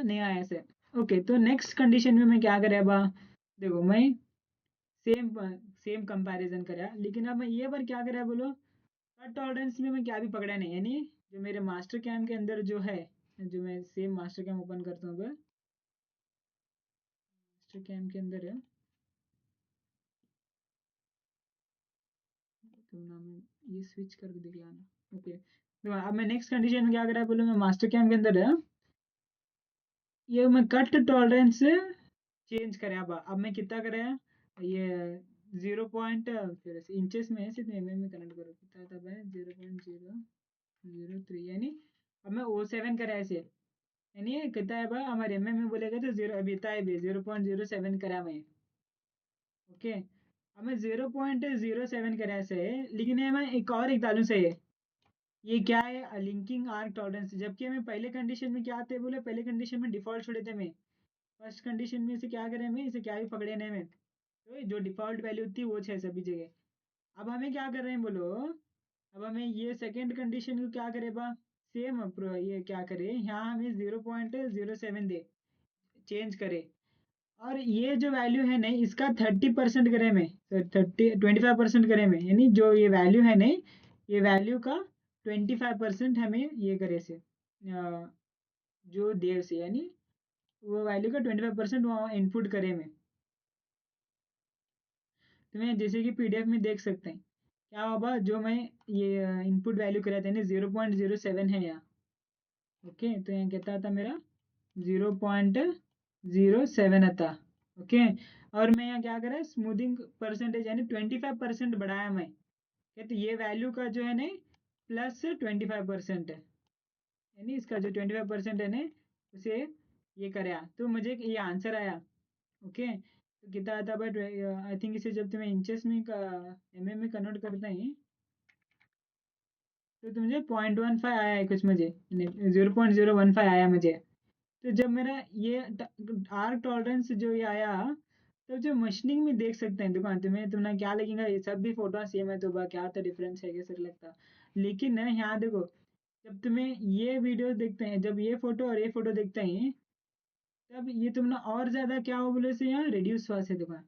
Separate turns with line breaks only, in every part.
नहीं आया ऐसे। ओके, तो नेक्स्ट कंडीशन में मैं क्या करे अब, देखो मैं सेम सेम कंपैरिजन करा, लेकिन अब मैं ये बार क्या करा बोलो, कट टॉलरेंस में मैं क्या भी पकड़ा नहीं, यानी जो मेरे मास्टर कैम के अंदर जो है, जो मैं सेम मास्टर कैम ओपन करता हूँ, मास्टर कैम के अंदर है, तो नाम ये स्विच करके दिखलाना। ओके, तो अब मैं नेक्स्ट कंडीशन में क्या करा बोलो, मैं मास्टर कैम के अंदर है, ये मैं कट टॉलरेंस चेंज करे। अब मैं कितना करे, ये 0 फिर इंचेस में है, सिर्फ mm में कनेक्ट करो, कितना तब है 0.003, यानी अब मैं O7 करा ऐसे, यानी कितना है बा हमारे mm में बोलेगा तो जीरो, अभी इतना है 0.07 करा मैं। ओके, अब मैं 0.07 करा ऐसे है, लेकिन ये मैं एक और एक डालू से है, ये क्या है, लिंकिंग आर्क टॉलरेंस, जबकि हमें पहले कंडीशन में क्या आते बोले, पहले कंडीशन में डिफॉल्ट छोड़े थे मैं, फर्स्ट कंडीशन में इसे क्या करें, मैं इसे क्या भी पकड़े नहीं मैं, तो जो डिफॉल्ट वैल्यू थी वो 6 सभी जगह। अब हमें क्या कर रहे हैं बोलो, अब हमें ये सेकेंड कंडीशन को क्या करे बा, सेम ये क्या करे, यहाँ हमें 0.07 दे, चेंज करे, और ये जो वैल्यू है नहीं इसका 30% करे में, 25% करे में, यानी जो ये वैल्यू है नहीं, ये वैल्यू का 25% हमें ये करे से, जो देर से, यानी वो वैल्यू का 25% वहाँ इनपुट करे में। तो मैं जैसे कि पीडीएफ में देख सकते हैं क्या होगा, जो मैं ये इनपुट वैल्यू कराया था ना 0.07 है यहाँ। ओके, तो यहाँ कितना था मेरा 0.07 था। ओके, और मैं यहाँ क्या करा, स्मूथिंग परसेंटेज यानी 25% बढ़ाया मैं, क्या तो ये वैल्यू का जो है ना +25% है, यानी इसका जो 25% है ना उसे ये कराया, तो मुझे ये आंसर आया। ओके, तो कितना आता, बट आई थिंक इसे जब तुम्हें इंचेस में mm में कन्वर्ट करते हैं तो मुझे 0.15 आया है कुछ, मुझे 0.015 आया मुझे। तो जब मेरा ये आर्क टॉलरेंस जो ये आया, तो जो मशीनिंग में देख सकते हैं दुकान, तुम्हें क्या लगेगा, ये सब भी फोटो सेम है तो क्या तो डिफरेंस है कैसे लगता, लेकिन ना यहाँ देखो, जब तुम्हें ये वीडियो देखते हैं, जब ये फोटो और ये फोटो देखते हैं, तब ये तुमने और ज्यादा क्या हो बोले से यहाँ रिड्यूस हुआ से दुकान,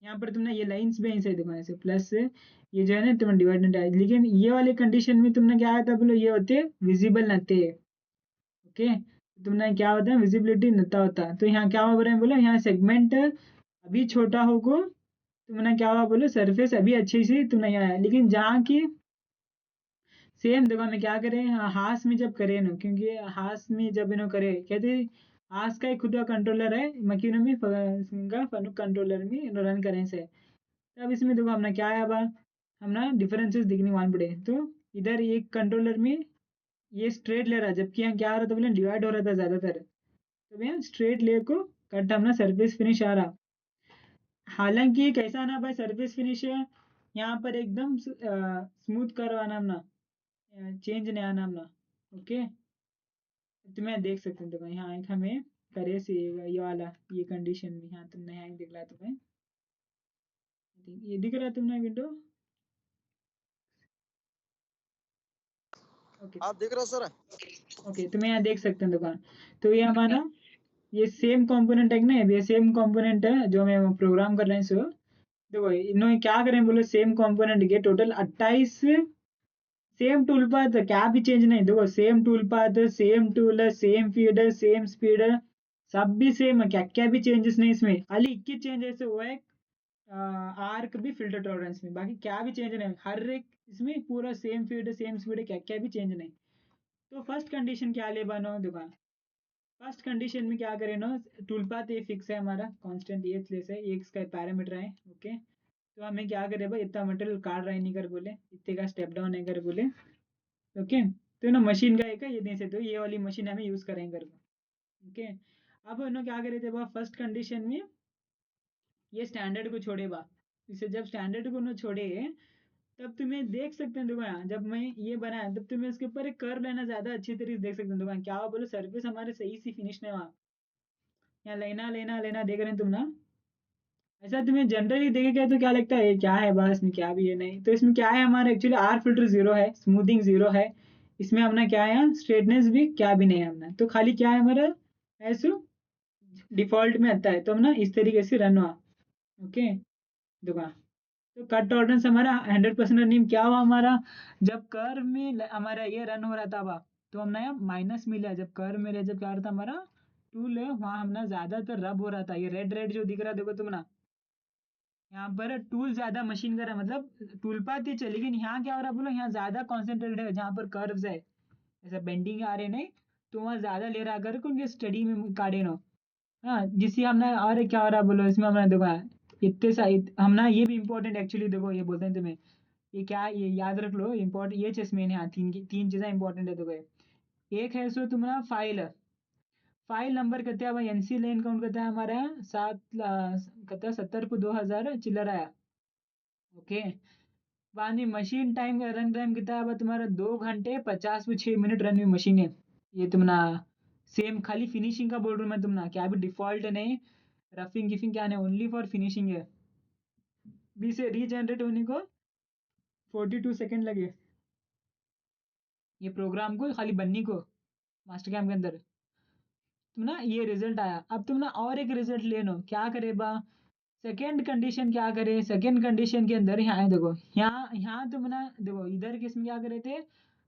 यहाँ पर तुमने ये लाइंस भी ऐसे दुकान से प्लस से ये जो है ना तुम्हें डिवाइडेड है, लेकिन ये वाले कंडीशन में तुमने क्या आया था बोलो, ये होते विजिबल नते। ओके, तुमने क्या होता है विजिबिलिटी नता होता, तो यहाँ क्या हो रहा है बोलो, यहाँ सेगमेंट अभी छोटा होगा, तुमने क्या हुआ बोलो, सरफेस अभी अच्छी सी तुमने यहाँ आया, लेकिन जहाँ की सेम देखो में क्या करें, हाथ में जब करें ना, क्योंकि हाथ में जब इन्हों करे कहते हाथ का एक खुद का कंट्रोलर है, मकीनों में फनुक कंट्रोलर में रन करें से, अब इसमें देखो हमने क्या है, अब हमने डिफरेंसेस दिखने मान पड़े, तो इधर एक कंट्रोलर में ये स्ट्रेट ले रहा है, जबकि यहाँ क्या हो रहा था बोले डिवाइड हो रहा था ज्यादातर, तो भैया स्ट्रेट ले को कट हमने सरफेस फिनिश आ रहा, हालांकि कैसा ना भाई सरफेस फिनिश है, यहाँ पर एकदम स्मूथ करवाना हमने, चेंज नहीं आना हमने। ओके, तो मैं देख सकते हो, तो यहाँ एक हमें करे से ये वाला ये कंडीशन में, यहाँ तुमने यहाँ दिख रहा तुम्हें, ये दिख रहा है तुमने विंडो। ओके,
आप देख रहे हो सर?
ओके, तो मैं यहाँ देख सकते हैं दुकान, तो ये हमारा ये सेम कंपोनेंट है ना, ये सेम कंपोनेंट है जो मैं प्रोग्राम कर रहे हैं, सो देखो इन्होंने क्या करें बोलो, सेम कंपोनेंट के टोटल 28 सेम टूल पाथ, क्या भी चेंज नहीं, देखो same tool path, same tool, same feed, same speed, सब भी सेम है, क्या क्या भी चेंजेस नहीं इसमें, खाली 21 चेंजेस हुआ है आर्क भी फिल्टर टॉलरेंस में, बाकी क्या भी चेंज नहीं, हर एक इसमें पूरा सेम फीड सेम स्पीड, क्या क्या भी चेंज नहीं। तो फर्स्ट कंडीशन क्या ले बनो दुकान, फर्स्ट कंडीशन में क्या करें ना, टूल पाथ ये फिक्स है हमारा, कांस्टेंट ये प्लेस है, ये इसका पैरामीटर है। ओके, तो हमें क्या करे भाई, इतना मटेरियल काट रहा है नहीं कर बोले, इतने का स्टेप डाउन है कर बोले। ओके, तो ना मशीन का एक है ये दे सकते हो, ये वाली मशीन हमें यूज करेंगे कर। ओके, अब इन्होंने क्या करे थे फर्स्ट कंडीशन में, ये स्टैंडर्ड को छोड़े बा, इसे जब स्टैंडर्ड को ना छोड़े, तब तुम्हें देख सकते हैं दुकान, जब मैं ये बनाया तब तुम्हें उसके ऊपर एक कर लेना ज्यादा अच्छी तरीके से देख सकते हैं दुकान, क्या हुआ बोलो, सर्विस हमारे सही सी फिनिश नहीं हुआ, यहाँ लेना लेना लेना देख रहे हैं तुम ना, ऐसा तुम्हें जनरली देखेगा तो क्या लगता है ये क्या है, बस में क्या भी है नहीं, तो इसमें क्या है हमारा एक्चुअली आर फिल्टर 0 है, स्मूथिंग 0 है, इसमें हमने क्या है स्ट्रेटनेस भी क्या भी नहीं है हमने, तो खाली क्या है हमारा ऐसे डिफॉल्ट में आता है तो हम ना इस तरीके से रन हुआ। ओके, देखो तो कट टॉलरेंस हमारा 100% रनिंग क्या हुआ हमारा, जब कर्व में हमारा ये रन हो रहा था वहाँ, तो हमने यहाँ माइनस मिला। जब कर्व में जब क्या हो रहा था हमारा टूल है वहाँ हमने ज्यादातर रब हो रहा था। ये रेड रेड जो दिख रहा है देखो तुम ना, यहाँ पर टूल ज्यादा मशीन कर रहा है, मतलब टूल पाथ ही चली, लेकिन यहाँ क्या हो रहा है बोलो, यहाँ ज्यादा कॉन्सेंट्रेटेड है जहाँ पर कर्व्स है, ऐसा बेंडिंग आ रहे नहीं, तो वहाँ ज्यादा ले रहा कर उनके स्टडी में काटे नो। हाँ, जिससे हमने और क्या हो रहा है बोलो, इसमें हमने देखो इतने सा हम ना ये भी इम्पोर्टेंट एक्चुअली देखो, ये बोलते हैं तुम्हें, ये क्या, ये याद रख लो इम्पोर्टेंट, ये चीज मेन है, तीन चीजें इंपॉर्टेंट है देखो एक है सो तुम्हारा फाइल, फाइल नंबर कहते हैं भाई, एनसी लाइन काउंट करता है हमारा कहता है 70 को 2000 चिल्लर आया। ओके, वानी मशीन टाइम का रन टाइम कितना है तुम्हारा, 2 घंटे 50 में 6 मिनट रन हुई मशीन है। ये तुमना सेम खाली फिनिशिंग का बोल रहा हूँ मैं तुमना, क्या भी डिफॉल्ट नहीं, रफिंग गिफिंग क्या नहीं, ओनली फॉर फिनिशिंग है। बी से रीजनरेट होने को 42 सेकेंड लगे, ये प्रोग्राम को खाली बनने को मास्टर कैम के अंदर। तुम ना ये रिजल्ट आया, अब तुम ना और एक रिजल्ट ले लो, क्या करे बा, सेकेंड कंडीशन क्या करे, सेकेंड कंडीशन के अंदर यहाँ है देखो, यहाँ यहाँ तुम ना देखो इधर किसमें क्या करे थे,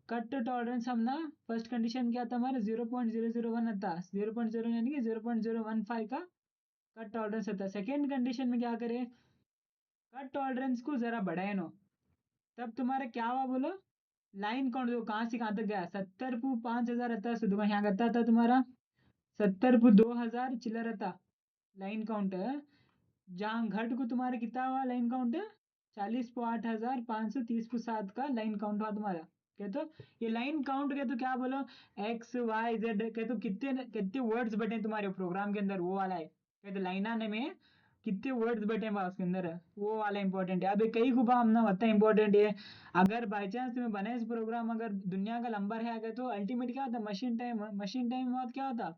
कट टॉलरेंस हम ना फर्स्ट कंडीशन क्या था हमारा 0.001 था, 0.0 यानी कि 0.015 का कट टॉलरेंस था। सेकेंड कंडीशन में क्या करे, कट टॉलरेंस को जरा बढ़ाए नो, तब तुम्हारा क्या हुआ बोलो, लाइन काउंट देखो कहाँ से कहाँ तक गया, 70 को 5000 रहता है, देखो यहाँ कहता था तुम्हारा 70 को 2000 चिल्ला रहता लाइन काउंट है, जहाँ घट को तुम्हारा कितना हुआ लाइन काउंट है, 40 को 8530 को 7 का लाइन काउंट हुआ तुम्हारा। क्या तो ये लाइन काउंट के तो क्या बोलो, एक्स वाई जेड कह तो कितने कितने वर्ड्स बटे तुम्हारे प्रोग्राम के अंदर, वो वाला है कह तो लाइन आने में कितने वर्ड्स बटे हैं उसके अंदर, वो वाला इंपॉर्टेंट है। अभी कई खूबा हमने बता इंपॉर्टेंट है, अगर बाई चांस तुम्हें बने इस प्रोग्राम अगर दुनिया का नंबर है अगर, तो अल्टीमेट क्या होता, मशीन टाइम बहुत क्या होता,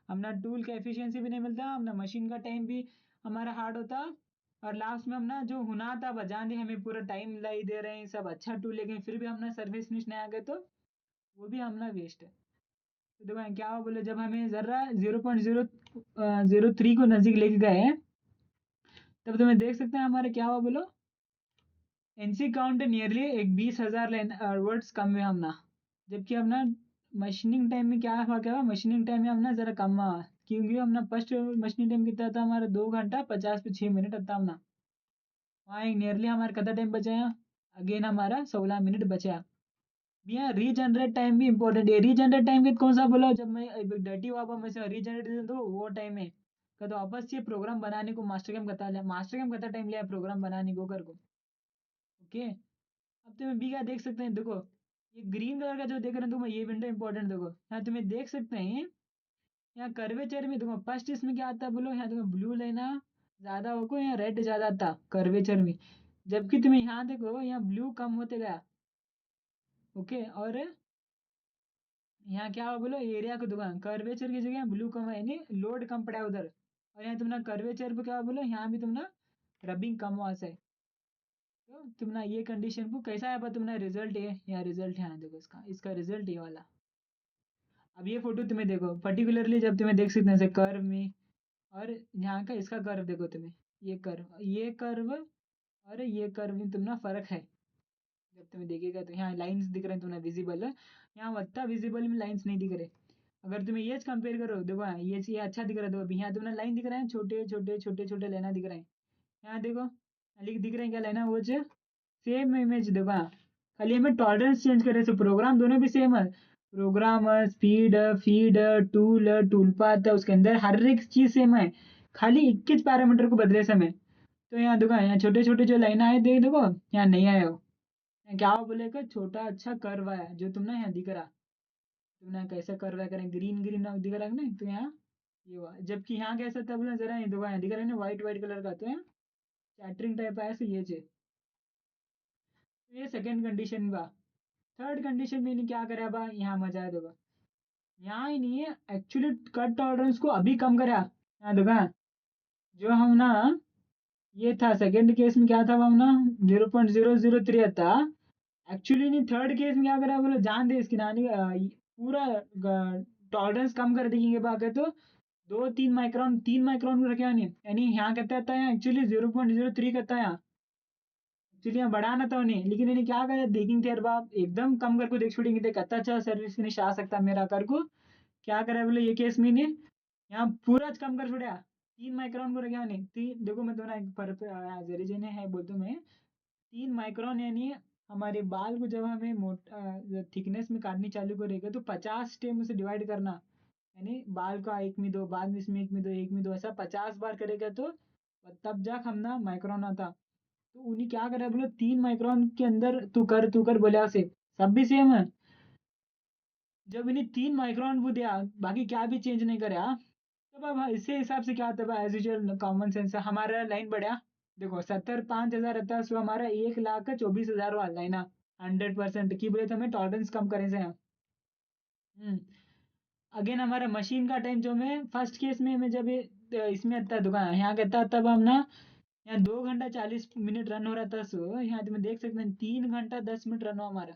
हमने टूल का एफिशिएंसी भी नहीं मिलता, हमने मशीन का टाइम भी हमारा हार्ड होता, और लास्ट में हम ना जो हुना था बजाने हमें पूरा टाइम लाई दे रहे हैं सब अच्छा टूल, लेकिन फिर भी हमने सर्विस फिनिश नहीं आ गए, तो वो भी हमने वेस्ट है। तो देखो क्या हुआ बोले, जब हमें जरा 0.003 को नजदीक लेके गए तब तुम्हें देख सकते हैं हमारे क्या हुआ बोलो, एनसी काउंट नियरली एक 20,000 लाइन वर्ड्स कम हुए हमना, जबकि हमने मशीनिंग टाइम में क्या हुआ मशीनिंग टाइम में हमने जरा कम हुआ, क्योंकि हमने फर्स्ट मशीनिंग टाइम कितना था हमारा, 2 घंटा 50 में 6 मिनट था हमने, वहाँ नियरली हमारा कितना टाइम बचा है, अगेन हमारा 16 मिनट बचा। भैया रीजनरेट टाइम भी इंपॉर्टेंट है, रीजनरेट टाइम के कौन सा बोला, जब मैं डर्टी वापा में से रीजनरेट दो वो टाइम है का, तो वापस ये प्रोग्राम बनाने को मास्टर कैम कता लिया, मास्टर कैम कता टाइम लिया प्रोग्राम बनाने को कर को। ओके, अब तुम्हें बी का देख सकते हैं देखो, ये ग्रीन कलर का जो देख रहे हैं तुम, ये विंडो इंपॉर्टेंट देखो, यहाँ तुम्हें देख सकते हैं, यहाँ कर्वेचर में देखो फर्स्ट इसमें क्या आता है बोलो, यहाँ तुम्हें ब्लू लेना ज्यादा होगा, यहाँ रेड ज्यादा आता कर्वेचर में, जबकि तुम्हें यहाँ देखो यहाँ ब्लू कम होते गया। ओके, और यहाँ क्या हुआ बोलो, एरिया को दुकान कर्वेचर की जगह ब्लू कम है, यानी लोड कम पड़ा है उधर, और यहाँ तुमने कर्वेचर पे क्या हुआ बोलो, यहाँ भी तुमने रबिंग कम हुआ से, तो तुमने ये कंडीशन को कैसा है तुमने रिजल्ट है, यहाँ रिजल्ट है देखो, इसका इसका रिजल्ट ये वाला। अब ये फोटो तुम्हें देखो पर्टिकुलरली, जब तुम्हें देख सकते हैं कर्व में, और यहाँ का इसका कर्व देखो तुम्हें, ये कर्व और ये कर्व में तुमने फर्क है, जब तुम्हें देखेगा तो यहाँ लाइंस दिख रहे हैं तुम्हें विजिबल है, यहाँ वत्ता विजिबल में लाइंस नहीं दिख रहे। अगर तुम्हें ये कंपेयर करो देखो, हाँ, ये अच्छा दिख रहा है, देखो यहाँ तुमने लाइन दिख रहा है, छोटे छोटे छोटे छोटे लाइना दिख रहे हैं, यहाँ देखो लिख दिख रहे हैं क्या लाइना, वो सेम इमेज देखो, हाँ खाली हमें टॉलरेंस चेंज करे, सो प्रोग्राम दोनों भी सेम है, program speed feed tool tool path उसके अंदर हर एक चीज सेम है, खाली 21 पैरामीटर को बदले समय। तो यहाँ देखो, यहाँ छोटे छोटे जो लाइन आए देखो, यहाँ नहीं आए हो, क्या हो बोलेगा, छोटा अच्छा कर्व आया जो तुमने यहाँ दिख रहा, तुमने कैसे कर्व करें ग्रीन ग्रीन दिख रहा है ना, तो यहाँ ये हुआ, जबकि यहाँ कैसा था बोला, जरा ये देखो यहाँ दिख रहा है ना व्हाइट व्हाइट कलर का, तो यहाँ चैटरिंग टाइप आया, ये चीज, तो ये सेकंड कंडीशन बा। थर्ड कंडीशन में इन्हें क्या करा बा, यहाँ मजा है देखो, यहाँ ही नहीं है एक्चुअली कट टॉलरेंस को अभी कम करा, यहाँ देखो जो हम ना, ये था सेकंड केस में क्या था हम ना 0.003 था, एक्चुअली नहीं थर्ड केस में क्या करा बोलो, जान दे इसकी नानी पूरा टॉलरेंस कम कर देंगे बाकी तो तीन माइक्रोन को रखे नहीं, यानी यहाँ कहता था यहाँ एक्चुअली 0.03 कहता है यहाँ, एक्चुअली यहाँ बढ़ाना था उन्हें, लेकिन इन्हें क्या करे देखेंगे थे बाप एकदम कम करके देख छोड़ेंगे थे, कहता अच्छा सर्विस फिनिश आ सकता मेरा कर को, क्या करे बोले ये केस में ने यहाँ पूरा कम कर छोड़ा, 3 माइक्रोन को रखे नहीं, तीन देखो मैं तो ना एक पर जरिए ने है बोलते मैं, 3 माइक्रोन यानी हमारे बाल को जब हमें मोटा थिकनेस में काटनी चालू करेगा तो 50 स्टेप से डिवाइड करना, यानी बाल का एक में दो, बाद में इसमें एक में दो, एक में दो, ऐसा 50 बार करेगा तो तब जाके हम ना माइक्रोन आता। तो उन्हें क्या करा बोलो 3 माइक्रोन के अंदर तू कर बोले से सब भी सेम है, जब इन्हें 3 माइक्रोन वो दिया बाकी क्या भी चेंज नहीं करे हाँ, तब अब इससे हिसाब से क्या होता है एज यूजल कॉमन सेंस है हमारा लाइन बढ़िया, देखो 70 5 हजार रहता है सो हमारा 1,24,000 वाला लाइन है, 100% की बोले तो हमें टॉलरेंस कम करें से हम्म अगेन हमारा मशीन का टाइम जो मैं फर्स्ट केस में मैं जब इसमें आता दुकान यहाँ कहता तब हम ना यहाँ 2 घंटा 40 मिनट रन हो रहा था सो यहाँ तुम्हें देख सकते हैं 3 घंटा 10 मिनट रन हुआ हमारा,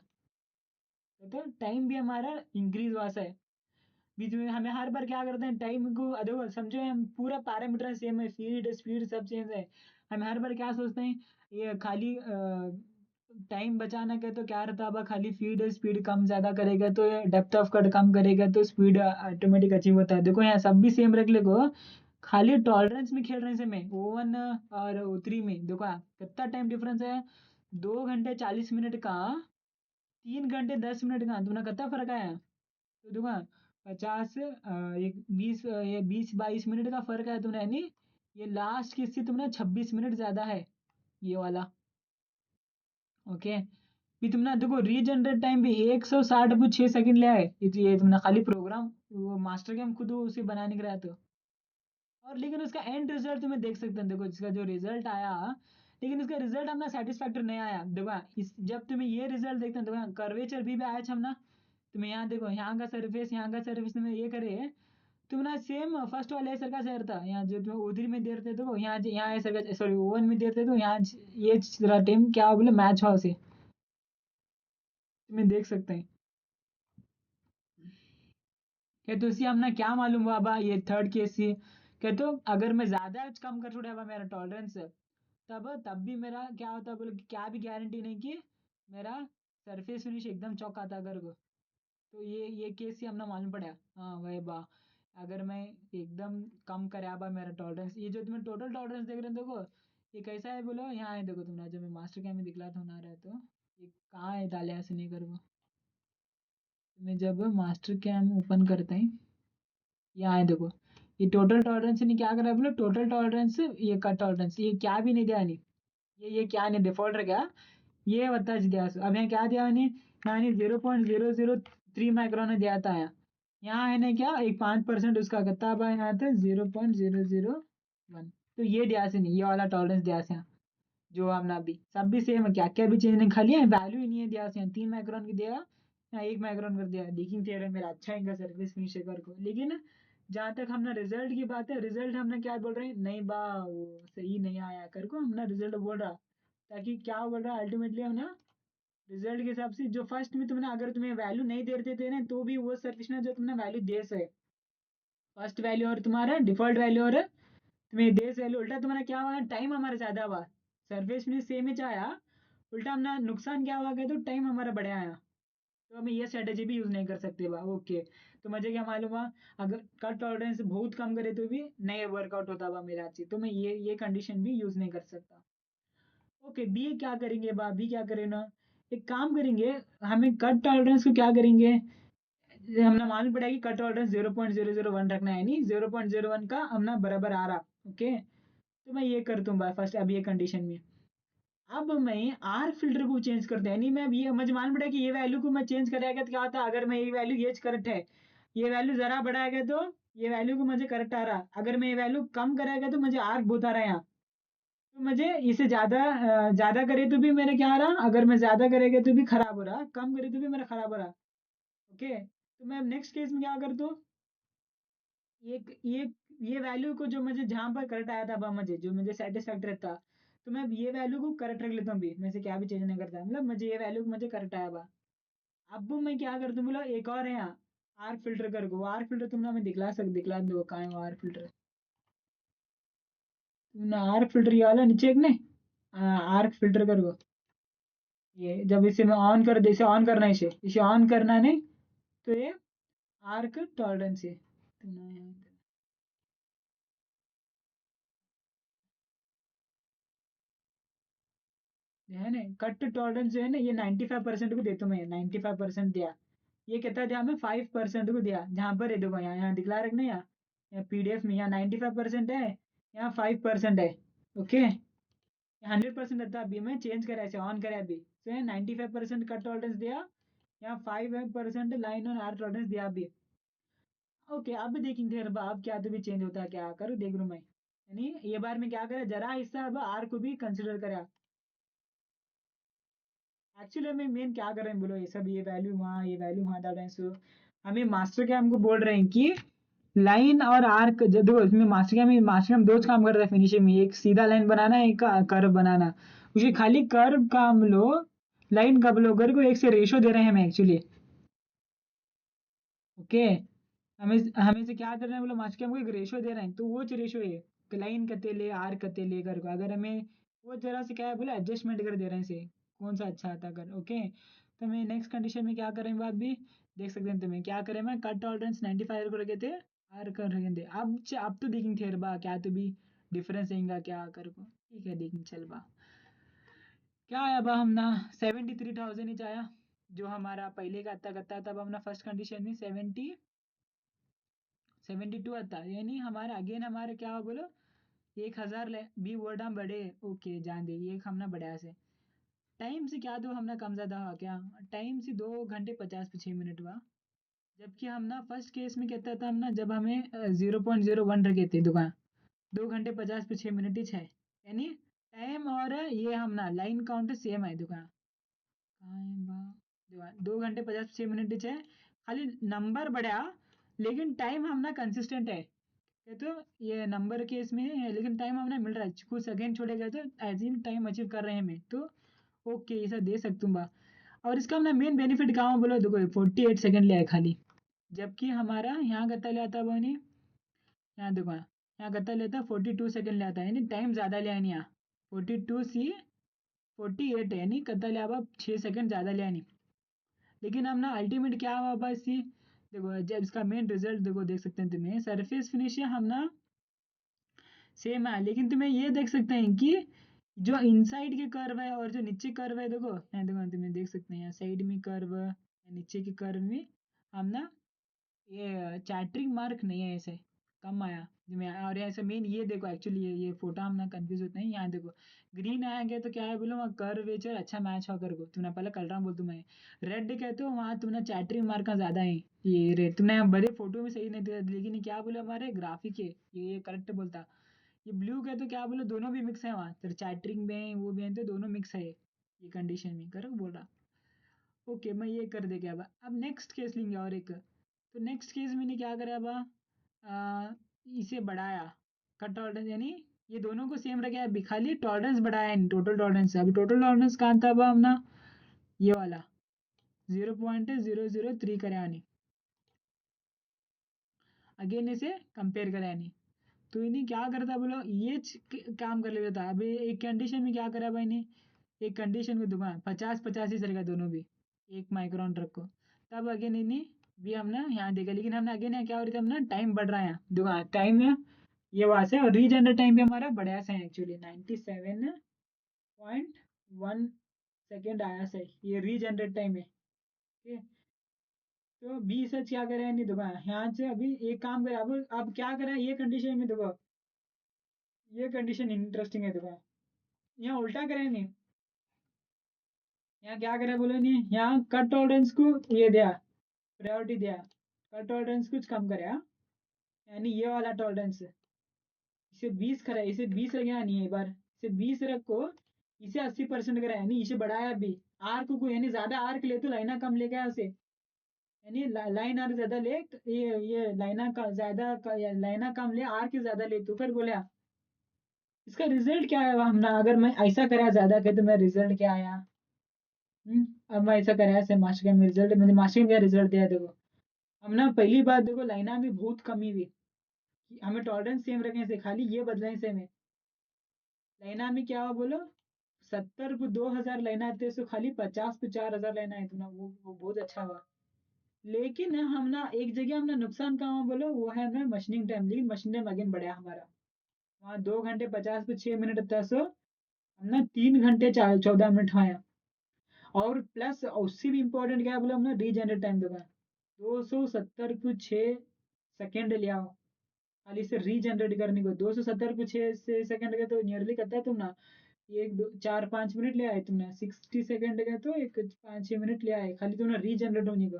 तो टाइम भी हमारा इंक्रीज हुआ सा है। बीच में हमें हर बार क्या करते हैं टाइम को देखो समझो हम पूरा पैरामीटर सेम है, फीड स्पीड सब चेंज है, हम हर बार क्या सोचते हैं ये खाली टाइम बचाना के तो क्या रहता है खाली फीड स्पीड कम ज्यादा करेगा तो डेप्थ ऑफ कट कम करेगा तो स्पीड ऑटोमेटिक अचीव होता है, देखो यहाँ सब भी सेम रख ले को, खाली टॉलरेंस में खेल रहे हैं मैं O1 और O3 में देखो कितना टाइम डिफरेंस है, 2 घंटे 40 मिनट का, 3 घंटे 10 मिनट का, तुमने कितना फर्क आया, तो देखो 50 एक 20 ये 20 22 मिनट का फर्क है तुमने, यानी ये लास्ट की इससे तुमने 26 मिनट ज्यादा है ये वाला, ओके। भी तुमने देखो रीजनरेट टाइम भी 160 6 सेकंड लिया है, ये तुमने खाली प्रोग्राम वो मास्टर गेम खुद उसे बनाने के रहा तो, और लेकिन उसका एंड रिजल्ट तुम्हें देख सकते हैं, देखो इसका जो रिजल्ट आया, लेकिन इसका रिजल्ट हमने सेटिस्फैक्टरी नहीं आया, देखो इस जब तुम्हें ये रिजल्ट देखते हैं देखो कर्वेचर भी आया हमने, तुम्हें यहाँ देखो यहाँ का सर्फेस तुम्हें ये करे, तुम ना सेम फर्स्ट वाले सर का शहर था यहाँ जो तुम उधर में दे रहे थे तो यहाँ सर का सॉरी ओवन में दे रहे थे तो यहाँ ये टीम क्या बोले मैच हुआ उसे, तुम्हें देख सकते हैं क्या, तो इसी हमने क्या मालूम हुआ बा ये थर्ड केस से, क्या तो अगर मैं ज्यादा कम कर छोड़ा बा मेरा टॉलरेंस, तब भी मेरा क्या होता बोले कि क्या भी गारंटी नहीं कि मेरा सरफेस फिनिश एकदम चौकाता अगर को, तो ये केस से हमने मालूम पड़ा हाँ वही बा, अगर मैं एकदम कम कराया बा मेरा टॉलरेंस, ये जो तुम्हें टोटल टॉलरेंस देख रहे हो देखो ये कैसा है बोलो, यहाँ है देखो तुमने जो मैं मास्टर कैम में दिखला था ना रहा तो ये कहाँ है डाले ऐसे नहीं करो, मैं जब मास्टर कैम ओपन करते हैं यहाँ है देखो, ये टोटल टॉलरेंस ने क्या करा है बोलो, टोटल टॉलरेंस ये कट टॉलरेंस ये क्या भी नहीं दिया नहीं, ये क्या नहीं डिफॉल्ट रह गया, ये बता दिया अब यहाँ क्या दिया नहीं, यानी 0.003 माइक्रोन ने दिया था यहाँ है ना क्या एक 5% उसका कितना यहाँ था 0.001, तो ये दिया से नहीं ये वाला टॉलरेंस दिया से जो हमने अभी सब भी सेम है, क्या क्या भी चेंज नहीं खाली है वैल्यू ही नहीं है दिया से 3 माइक्रोन की दिया या 1 माइक्रोन कर दिया, देखिंग थियरम मेरा अच्छा इनका सर्विस फिनिशर को, लेकिन जहाँ तक हमने रिजल्ट की बात है रिजल्ट हमने क्या बोल रहे हैं नहीं बा वो सही नहीं आया कर को हमने रिजल्ट बोल रहा, ताकि क्या बोल रहा अल्टीमेटली हम ना रिजल्ट के हिसाब से जो फर्स्ट में तुमने अगर तुम्हें वैल्यू नहीं दे रहे थे ना तो भी वो सर्विस में जो तुमने वैल्यू दे से फर्स्ट वैल्यू और तुम्हारा डिफॉल्ट वैल्यू और तुम्हें देश वैल्यू उल्टा तुम्हारा क्या हुआ टाइम हमारा ज्यादा हुआ, सरफेस में सेम ही आया, उल्टा हमने नुकसान क्या हुआ तो टाइम हमारा बढ़िया आया, तो हमें ये स्ट्रेटेजी भी यूज नहीं कर सकते बा, ओके। तो मुझे क्या मालूम हुआ अगर कट टॉलरेंस बहुत कम करे तो भी नहीं वर्कआउट होता बा मेरा अच्छी, तो मैं ये कंडीशन भी यूज नहीं कर सकता, ओके। बी क्या करेंगे बा बी क्या करें ना, एक काम करेंगे हमें कट टॉलरेंस को क्या करेंगे, हमने मालूम पड़ा कि कट टॉलरेंस 0.001 रखना है, नहीं 0.01 का हमने बराबर आ रहा, ओके। तो मैं ये करता हूँ फर्स्ट अब ये कंडीशन में, अब मैं आर फिल्टर को चेंज करते हैं, नहीं मैं अब ये मुझे मालूम पड़ा कि ये वैल्यू को मैं चेंज करेगा तो क्या होता है, अगर मैं ये वैल्यू ये करेक्ट है, ये वैल्यू जरा बढ़ाएगा तो ये वैल्यू को मुझे करेक्ट आ रहा, अगर मैं ये वैल्यू कम कराएगा तो मुझे आर बहुत आ रहा है यहाँ, तो मुझे इसे ज्यादा करे तो भी मेरे क्या आ रहा, अगर मैं ज्यादा करेगा तो भी खराब हो रहा, कम करे तो भी मेरा खराब हो रहा, ओके। तो मैं नेक्स्ट केस में क्या करता हूँ, एक ये वैल्यू को जो मुझे जहाँ पर करेक्ट आया था अब मुझे जो मुझे सेटिस्फैक्टरी था, तो मैं ये वैल्यू को करेक्ट रख लेता हूँ भी, मैं से क्या भी चेंज नहीं करता, मतलब मुझे ये वैल्यू मुझे करेक्ट आया बा, अब मैं क्या करता हूँ बोलो एक और है यहाँ, आर्क फिल्टर कर को आर्क फिल्टर तुमने हमें दिखला दो कहाँ है वो आर्क फिल्टर। तुमने आर्क फिल्टर ये वाला नीचे एक ने आर्क फिल्टर कर को ये जब इसे मैं ऑन कर दे इसे ऑन करना है इसे ऑन करना नहीं तो ये आर्क टॉलरेंस है तुमने जो है ना कट टॉलरेंस जो है ना ये 95% को देता हूँ मैं 95% दिया। ये कितना दिया हमें 5% को दिया जहाँ पर ये देखो यहाँ यहाँ दिखला रखना यहाँ पीडीएफ में यहाँ 95% है यहाँ 5% है। ओके 100% रहता अभी मैं चेंज करा ऐसे ऑन करा अभी तो 95% कट टॉलरेंस दिया यहाँ 5% लाइन और आर टॉलरेंस दिया अभी। ओके अब देखेंगे फिर अब क्या तो भी चेंज होता है क्या करूँ देख लूँ मैं यानी ये बार में क्या करा जरा हिस्सा अब आर को भी कंसिडर करा। एक्चुअली हमें मेन क्या कर रहे हैं बोलो ये सब ये वैल्यू वहाँ डाल रहे हैं सो हमें मास्टर क्या हमको बोल रहे हैं कि लाइन और आर्क जो देखो इसमें मास्टर हम दो काम करते हैं फिनिशिंग में एक सीधा लाइन बनाना एक कर्व बनाना। उसे खाली कर्व का हम लोग लाइन का हम लोग को एक से रेशो दे रहे हैं हमें एक्चुअली। ओके हमें हमें से क्या कर रहे हैं बोलो मास्टर हमको एक रेशो दे रहे हैं तो वो रेशो है कि लाइन कते ले आर कते ले कर को अगर हमें वो जरा से क्या है बोले एडजस्टमेंट कर दे रहे हैं इसे कौन सा अच्छा आता कर ओके। तो मैं नेक्स्ट कंडीशन में क्या करें बात भी देख सकते हैं तुम्हें क्या करें मैं कट टॉलरेंस 95 को रखे थे आर कर रखे थे अब तो देखेंगे थे बा क्या तो भी डिफरेंस आएगा क्या कर को ठीक है देखेंगे चल बा क्या आया बा हम ना 73,000 ही आया जो हमारा पहले का आता करता तब हमने फर्स्ट कंडीशन में 72 आता यानी हमारा अगेन हमारे क्या हो बोलो 1,000 भी वर्ड हम बढ़े ओके जान दे ये हमने बढ़ाया से टाइम से क्या दो हमने कम ज़्यादा हुआ क्या टाइम से 2 घंटे 50 6 मिनट हुआ। जबकि हम ना फर्स्ट केस में कहता था हम ना जब हमें 0.01 रखे थे दुकान 2 घंटे 50 6 मिनट ही है यानी टाइम और ये हम ना लाइन काउंट सेम है दुकान कहाँ है बा 2 घंटे 50 6 मिनट ही है खाली नंबर बढ़ा लेकिन टाइम हम ना कंसिस्टेंट है ये तो ये नंबर के इसमें है लेकिन टाइम हमें मिल रहा है कुछ सेकेंड छोड़े गए तो एज इन टाइम अचीव कर रहे हैं हमें तो ओके ये सब दे सकता हूँ बा। और इसका हमने मेन बेनिफिट कहाँ बोलो देखो 48 सेकंड लिया है खाली जबकि हमारा यहाँ कितना लिया था बनी यहाँ देखो यहाँ कितना लेता 42 सेकंड लिया था यानी टाइम ज़्यादा लिया नहीं यहाँ 42 से 48 है यानी कितना लिया अब 6 सेकंड ज़्यादा लिया नहीं। लेकिन हम ना अल्टीमेट क्या हुआ बस इसी देखो जब इसका मेन रिजल्ट देखो देख सकते हैं तुम्हें सरफेस फिनिश हम ना सेम है लेकिन तुम्हें ये देख सकते हैं कि जो इनसाइड के कर्व है और जो नीचे कर्व है देखो यहाँ देखो तुम्हें देख सकते हैं यहाँ साइड में कर्व नीचे के कर्व में हम ना ये चैटरिंग मार्क नहीं है ऐसे कम आया जिसमें और ऐसे मेन ये देखो एक्चुअली ये फोटो हम ना कंफ्यूज होते हैं यहाँ देखो ग्रीन आया गया तो क्या है बोलो वहाँ कर्वेचर अच्छा मैच हुआ कर को तुमने पहले कल रहा बोल तुम्हें रेड कहते हो वहाँ तुमने चैटरिंग मार्क का ज़्यादा है ये रेड तुमने यहाँ बड़े फोटो में सही नहीं दिया लेकिन ये क्या बोले हमारे ग्राफिक है ये करेक्ट बोलता। ये ब्लू कहते तो क्या बोले दोनों भी मिक्स है वहाँ तो चैटरिंग में वो भी है तो दोनों मिक्स है ये कंडीशन में करो बोल रहा। ओके मैं ये कर दे क्या अब नेक्स्ट केस लेंगे और एक तो नेक्स्ट केस मैंने क्या करा इसे बढ़ाया कट टॉलरेंस यानी ये दोनों को सेम रखा है खाली टॉलरेंस बढ़ाया नहीं टोटल टॉलरेंस अभी टोटल टॉलरेंस कहाँ था अब हमने ये वाला 0.003 करा नहीं अगेन इसे कंपेयर करा नहीं तो इन्हें क्या करता बोलो ये काम कर लेता था अभी एक कंडीशन में क्या करा भाई ने एक कंडीशन को दुकान 50-50 ही चलेगा दोनों भी 1 माइक्रोन रखो तब अगेन इन्हें भी हमने यहाँ देखा लेकिन हमने अगेन यहाँ क्या हो रही थी हमने टाइम बढ़ रहा है दुकान टाइम है ये वहाँ से और रीजनरेट टाइम भी हमारा बढ़िया से है एक्चुअली 97.1 सेकेंड आया से ये रीजनरेट टाइम है ठीक है। तो 20 एच क्या करें नहीं दुकान यहाँ से अभी एक काम करें अब क्या करें ये कंडीशन में देखो ये कंडीशन इंटरेस्टिंग है दुकान यहाँ उल्टा करें नहीं यहाँ क्या करें बोलो नहीं यहाँ कट टॉलरेंस को ये दिया प्रायोरिटी दिया कट टॉलरेंस कुछ कम करे हाँ यानी ये वाला टॉलरेंस इसे 20 करे इसे 20 रखे नहीं है एक बार इसे 20 रखो इसे 80% करे यानी इसे बढ़ाया भी आर्क को यानी ज्यादा आर्क ले तो लाइना कम ले गया उसे यानी लाइन आर्क ज्यादा ले तो ये लाइना का ज्यादा लाइना कम ले आर्क ज्यादा ले तो फिर बोले इसका रिजल्ट क्या है हमने अगर मैं ऐसा करा ज्यादा के तो मेरा रिजल्ट क्या आया। अब मैं ऐसा करा ऐसे मास्टर का रिजल्ट मैंने मास्टर का रिजल्ट दिया देखो हम ना पहली बात देखो लाइना में बहुत कमी हुई कि हमें टॉलरेंस सेम रखने से खाली ये बदलने से में लाइना में क्या हुआ बोलो 70 को 2000 लाइना आते सो खाली 50 को 4000 लाइना आए तो ना वो बहुत अच्छा हुआ। लेकिन हम ना एक जगह हम ना नुकसान कहाँ हुआ बोलो वो है हमें मशीनिंग टाइम लेकिन मशीन टाइम अगेन बढ़ा हमारा वहाँ 2 घंटे 50 को 6 मिनट था सो हम ना 3 घंटे 14 मिनट आया। और प्लस उससे भी इम्पोर्टेंट क्या है बोला हमने रीजनरेट टाइम देखा 270 को 6 सेकेंड ले आओ खाली से रीजनरेट करने को 270 को 6 सेकेंड का तो नियरली करता है तुम ना एक दो 4-5 मिनट ले आए तुमने 60 सेकेंड का तो एक 5-6 मिनट ले आए खाली तुमने रीजनरेट होने को।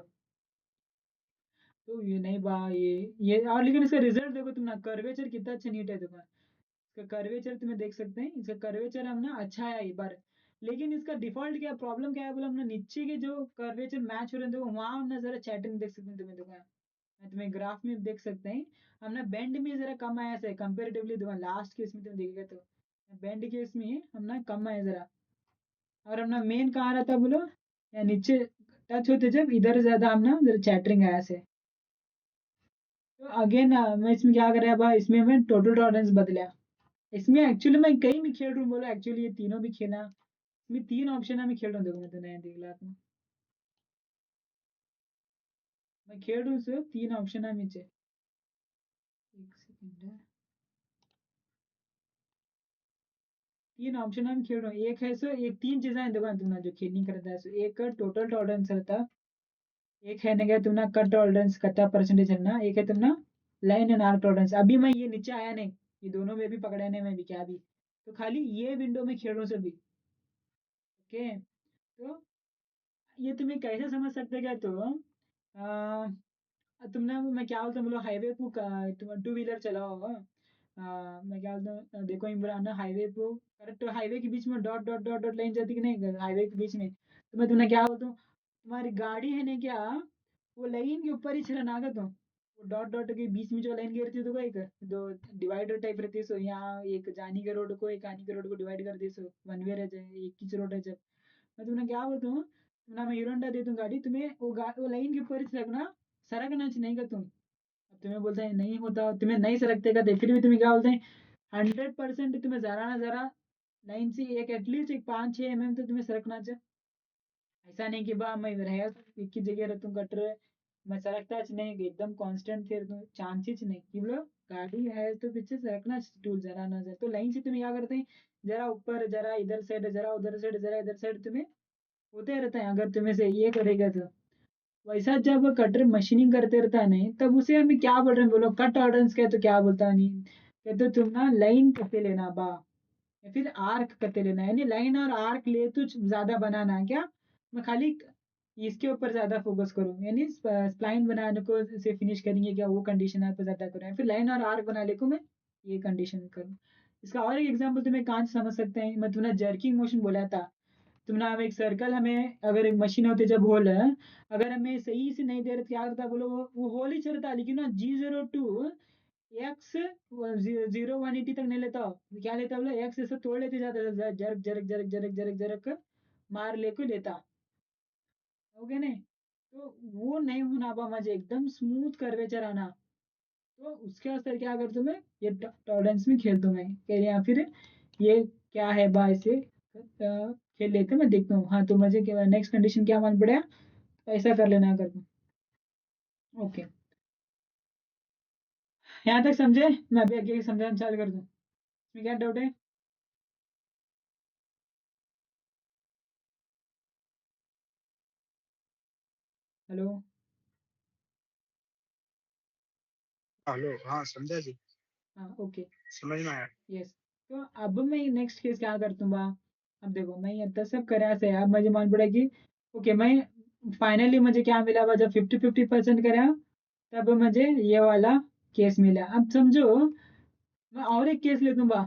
तो ये नहीं बा ये और लेकिन इसका रिजल्ट देखो तुम ना कर्वेचर कितना अच्छा नीट है देखो इसका कर्वेचर तुम्हें देख सकते हैं इसका कर्वेचर हम ना अच्छा है एक बार। लेकिन इसका डिफॉल्ट क्या प्रॉब्लम क्या है बोला हमने नीचे के जो कर्वेचर मैच हो रहे हैं देखो वहां हमने जरा चैटिंग देख सकते हैं तुम्हें देखो मैं तुम्हें ग्राफ में देख सकते हैं हमने बेंड में जरा कम आया से कंपेरेटिवली देखो लास्ट केस में तुम देखिएगा तो बेंड केस में हमने कम आया जरा। और हमने मेन कहाँ रहा था बोलो या नीचे टच होते जब इधर ज्यादा हमने जरा चैटरिंग आया से। तो अगेन मैं इसमें क्या कर रहा था इसमें मैं टोटल टॉलरेंस बदला इसमें एक्चुअली मैं कहीं भी खेल रहा हूँ बोलो एक्चुअली ये तीनों भी खेला इसमें 3 ऑप्शन है मैं खेल रहा हूँ देखो मैं तो नया देख रहा था मैं खेल रहा हूँ सिर्फ 3 ऑप्शन है नीचे। एक सेकंड है 3 ऑप्शन है मैं खेल रहा हूँ एक है सो एक 3 चीजें हैं देखो तुमने जो खेलनी करता है सो एक टोटल टॉलरेंस रहता एक है ना तुमने कट टॉलरेंस कितना परसेंटेज है ना एक है तुमने लाइन एंड आर्क टॉलरेंस अभी मैं ये नीचे आया नहीं ये दोनों में भी पकड़ा नहीं मैं भी क्या भी तो खाली ये विंडो में खेल रहा हूँ सभी। ओके तो ये तुम्हें कैसे समझ सकते क्या तो तुमने मैं क्या बोलता हूँ बोलो हाईवे पे तुम 2 व्हीलर चलाओ मैं क्या बोलता हूँ देखो इमरान हाईवे पे करेक्ट हाईवे के बीच में dot dot dot dot line जाती कि नहीं हाईवे के बीच में तो मैं तुम्हें क्या बोलता हूँ तुम्हारी गाड़ी है ना क्या वो लाइन के ऊपर ही चलना आगा तुम वो डॉट डॉट के बीच में जो लाइन गिरती है तो एक दो डिवाइडर टाइप रहती है सो यहाँ एक जानी के रोड को एक आनी के रोड को डिवाइड कर दी सो वन वे रह जाए एक ही रोड है जब मैं तुम्हें क्या बोलता हूँ ना मैं हीरो होंडा दे दूँ गाड़ी तुम्हें वो लाइन के ऊपर ही सरकना सरकना नहीं का तुम अब तुम्हें बोलते हैं नहीं होता तुम्हें नहीं सरकते का फिर भी तुम्हें क्या बोलते हैं 100% तुम्हें जरा ना जरा लाइन से एक एटलीस्ट एक 5-6 mm तो तुम्हें सरकना चाहिए। ऐसा नहीं कि बा मैं रह एक ही जगह रह तुम कट रहे मैं सरकता नहीं कि एकदम कांस्टेंट फिर तुम चांसेस नहीं कि बोलो गाड़ी है तो पीछे सरकना टूल जरा ना जरा तो लाइन से तुम्हें क्या करते हैं जरा ऊपर जरा इधर साइड जरा उधर साइड जरा इधर साइड तुम्हें होते रहता है अगर तुम्हें से ये करेगा तो वैसा जब कटर मशीनिंग करते रहता है नहीं तब उसे हमें क्या बोल रहे हैं बोलो कट टॉलरेंस क्या तो क्या बोलता है नहीं कहते तुम ना लाइन करते लेना बा या फिर आर्क करते लेना यानी लाइन और आर्क ले तो ज्यादा बनाना है क्या मैं खाली इसके ऊपर ज्यादा फोकस करूँ यानी स्प्लाइन बनाने को से फिनिश करेंगे क्या वो कंडीशन आप ज्यादा करूँ या फिर लाइन और आर्क बना ले को मैं ये कंडीशन करूँ। इसका और एक एग्जाम्पल तुम्हें कहाँ से समझ सकते हैं मैं तुम्हें जर्किंग मोशन बोला था तुमने हम एक सर्कल हमें अगर एक मशीन होती जब होल है अगर हमें सही से नहीं दे रहे तो क्या करता बोलो वो होल ही चलता लेकिन ना G02 एक्स 0 180 तक नहीं लेता क्या लेता बोलो एक्स ऐसे तोड़ लेते जाता जरक जरक जरक जरक जरक जरक मार लेके लेता हो गया नहीं तो वो नहीं होना बा मुझे एकदम स्मूथ कर्वेचर आना तो उसके वास्ते क्या कर तुम्हें ये टॉलरेंस में खेल दूं मैं या फिर ये क्या है बा इसे खेल लेते मैं देखता हूँ हाँ तो मुझे नेक्स्ट कंडीशन क्या मान पड़ा ऐसा कर लेना कर दूं। ओके यहाँ तक समझे मैं अभी आगे समझाना चालू कर दूं इसमें क्या डाउट है। हेलो
हेलो हाँ समझा जी
हाँ ओके
समझ में आया।
यस तो अब मैं नेक्स्ट केस क्या कर दूंगा अब देखो मैं ये तो सब करा से अब मुझे मान पड़ा कि ओके मैं फाइनली मुझे क्या मिला जब 50-50% करा तब मुझे ये वाला केस मिला अब समझो मैं और एक केस ले दूंगा